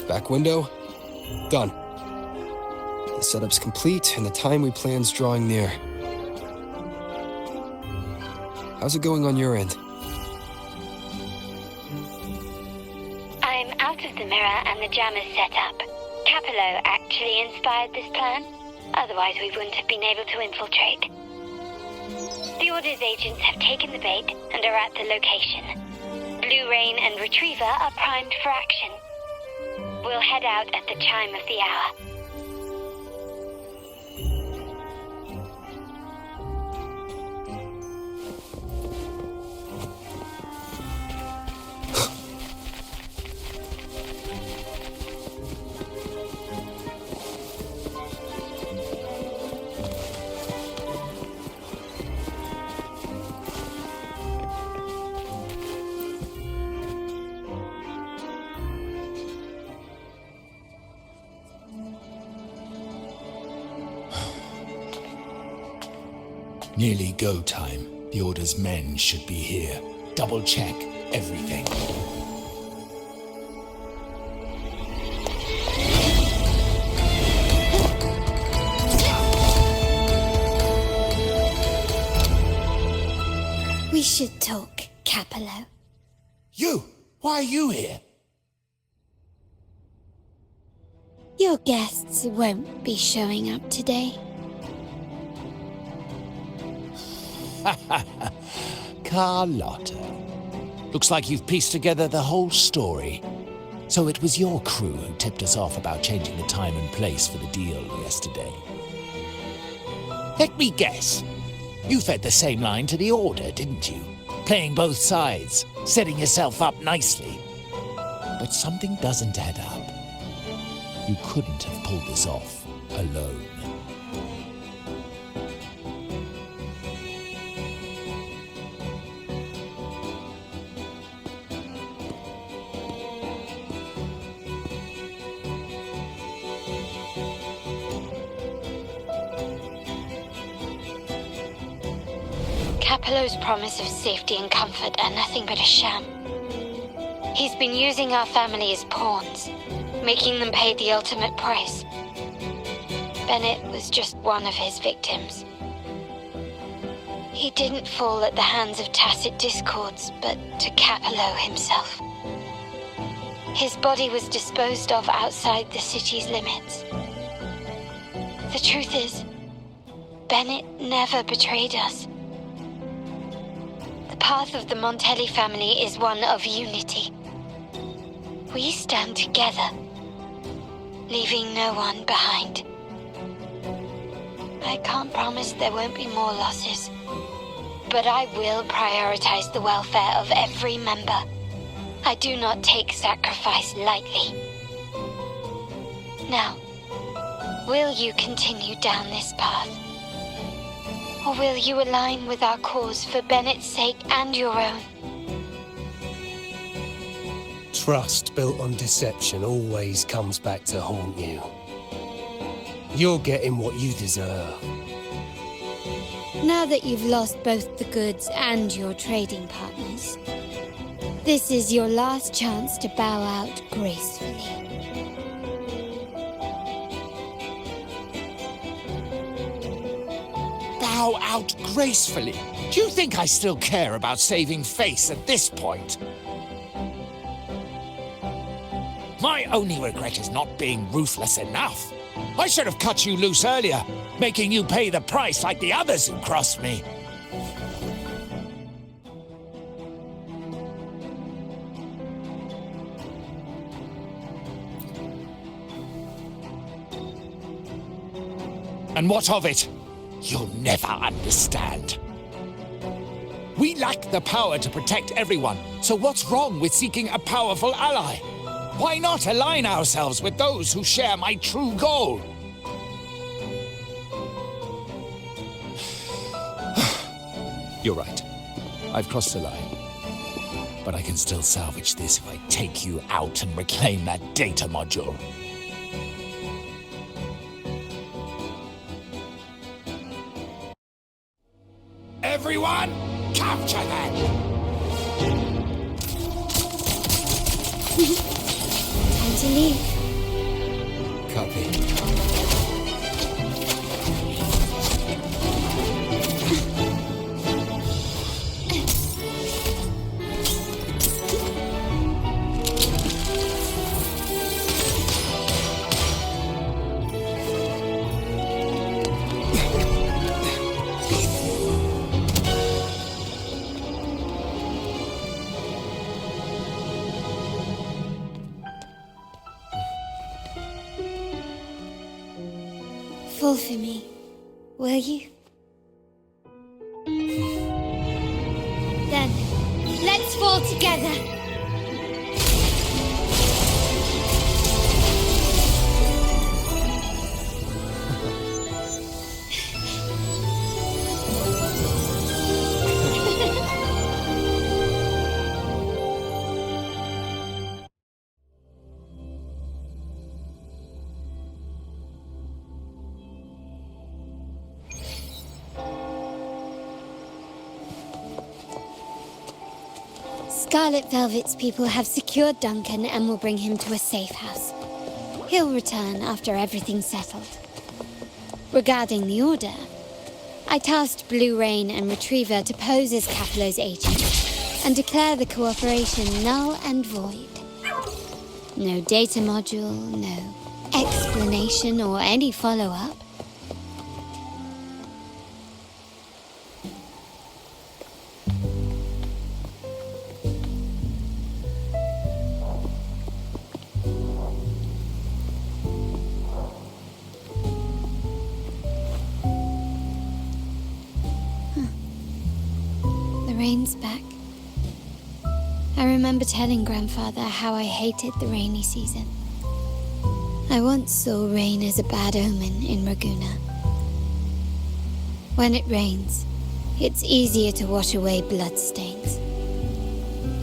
Back window. Done. The setup's complete and the time we plan's drawing near. How's it going on your end? I'm out of the mirror and the jammers set up. Capello actually inspired this plan. Otherwise, we wouldn't have been able to infiltrate. The Order's agents have taken the bait and are at the location. Blue Rain and Retriever are primed for action. We'll head out at the chime of the hour. Nearly go time. The Order's men should be here. Double check everything. We should talk, Capello. You! Why are you here? Your guests won't be showing up today. Carlotta. Looks like you've pieced together the whole story. So it was your crew who tipped us off about changing the time and place for the deal yesterday. Let me guess. You fed the same line to the Order, didn't you? Playing both sides, setting yourself up nicely. But something doesn't add up. You couldn't have pulled this off alone. Capello's promise of safety and comfort are nothing but a sham. He's been using our family as pawns, making them pay the ultimate price. Bennett was just one of his victims. He didn't fall at the hands of tacit discords, but to Capello himself. His body was disposed of outside the city's limits. The truth is, Bennett never betrayed us. The path of the Montelli family is one of unity. We stand together, leaving no one behind. I can't promise there won't be more losses, but I will prioritize the welfare of every member. I do not take sacrifice lightly. Now, will you continue down this path? Or will you align with our cause for Bennett's sake and your own? Trust built on deception always comes back to haunt you. You're getting what you deserve. Now that you've lost both the goods and your trading partners, this is your last chance to bow out gracefully. Bow out gracefully? Do you think I still care about saving face at this point? My only regret is not being ruthless enough. I should have cut you loose earlier, making you pay the price like the others who crossed me. And what of it? You'll never understand. We lack the power to protect everyone, so what's wrong with seeking a powerful ally? Why not align ourselves with those who share my true goal? You're right. I've crossed the line. But I can still salvage this if I take you out and reclaim that data module. Everyone, capture them! Time to leave. Copy. Fall for me, will you? Then, let's fall together. Scarlet Velvet's people have secured Duncan and will bring him to a safe house. He'll return after everything's settled. Regarding the Order, I tasked Blue Rain and Retriever to pose as Capello's agent and declare the cooperation null and void. No data module, no explanation or any follow-up. rain's back. I remember telling Grandfather how I hated the rainy season. I once saw rain as a bad omen in Raguna. When it rains, it's easier to wash away bloodstains.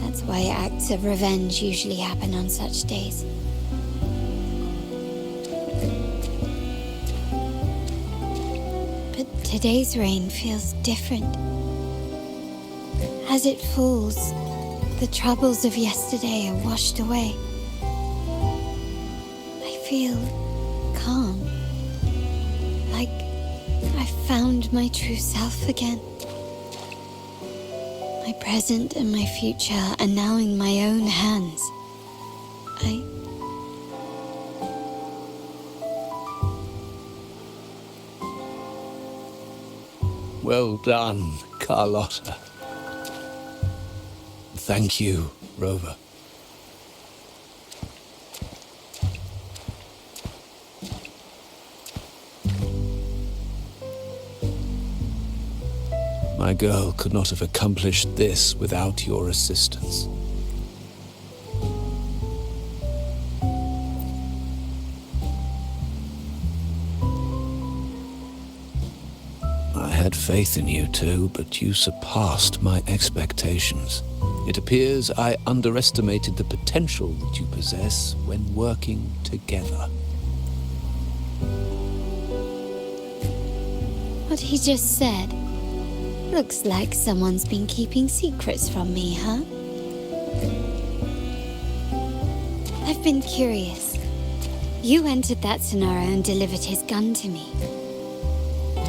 That's why acts of revenge usually happen on such days. But today's rain feels different. As it falls, the troubles of yesterday are washed away. I feel calm, like I found my true self again. My present and my future are now in my own hands. Well done, Carlotta. Thank you, Rover. My girl could not have accomplished this without your assistance. I had faith in you too, but you surpassed my expectations. It appears I underestimated the potential that you possess when working together. What he just said. Looks like someone's been keeping secrets from me, huh? I've been curious. You entered that Sonara and delivered his gun to me.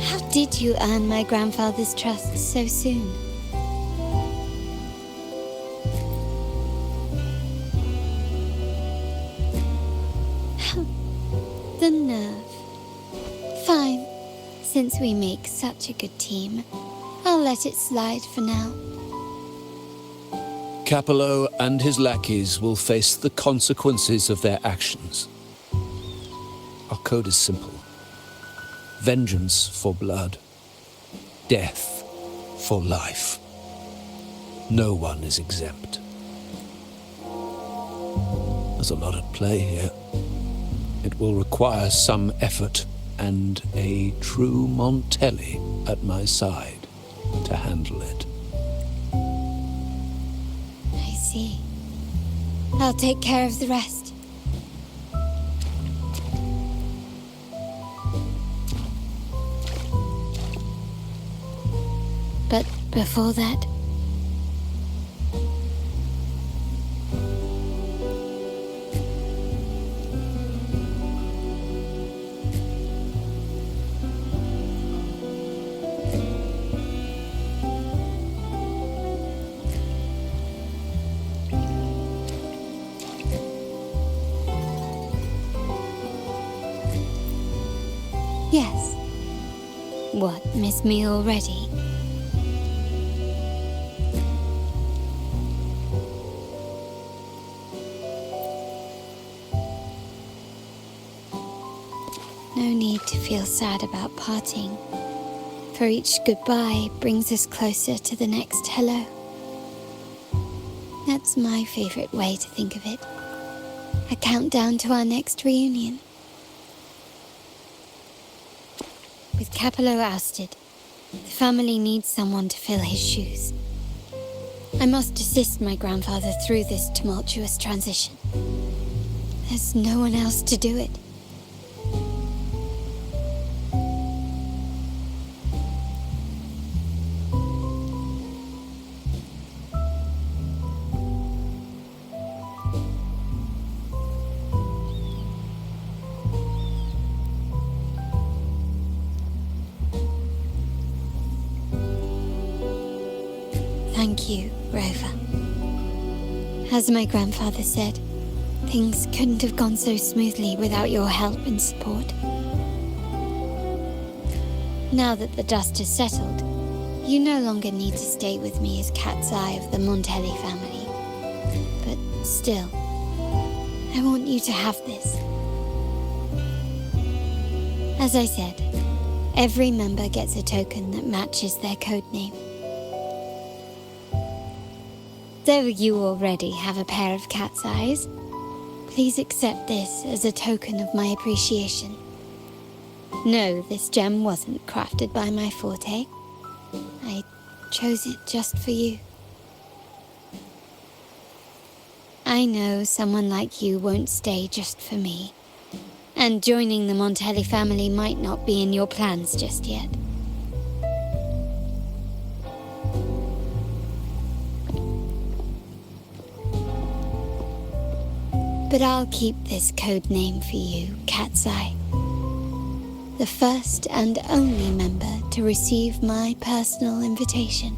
How did you earn my grandfather's trust so soon? The nerve. Fine. Since we make such a good team, I'll let it slide for now. Capello and his lackeys will face the consequences of their actions. Our code is simple. Vengeance for blood. Death for life. No one is exempt. There's a lot at play here. It will require some effort and a true Montelli at my side to handle it. I see. I'll take care of the rest. But before that... Yes. What, miss me already? No need to feel sad about parting, for each goodbye brings us closer to the next hello. That's my favorite way to think of it. A countdown to our next reunion. With Capello ousted, the family needs someone to fill his shoes. I must assist my grandfather through this tumultuous transition. There's no one else to do it. Thank you, Rover. As my grandfather said, things couldn't have gone so smoothly without your help and support. Now that the dust has settled, you no longer need to stay with me as cat's eye of the Montelli family. But still, I want you to have this. As I said, every member gets a token that matches their code name. Although you already have a pair of cat's eyes, please accept this as a token of my appreciation. No, this gem wasn't crafted by my forte. I chose it just for you. I know someone like you won't stay just for me, and joining the Montelli family might not be in your plans just yet. But I'll keep this code name for you, Cat's Eye. The first and only member to receive my personal invitation.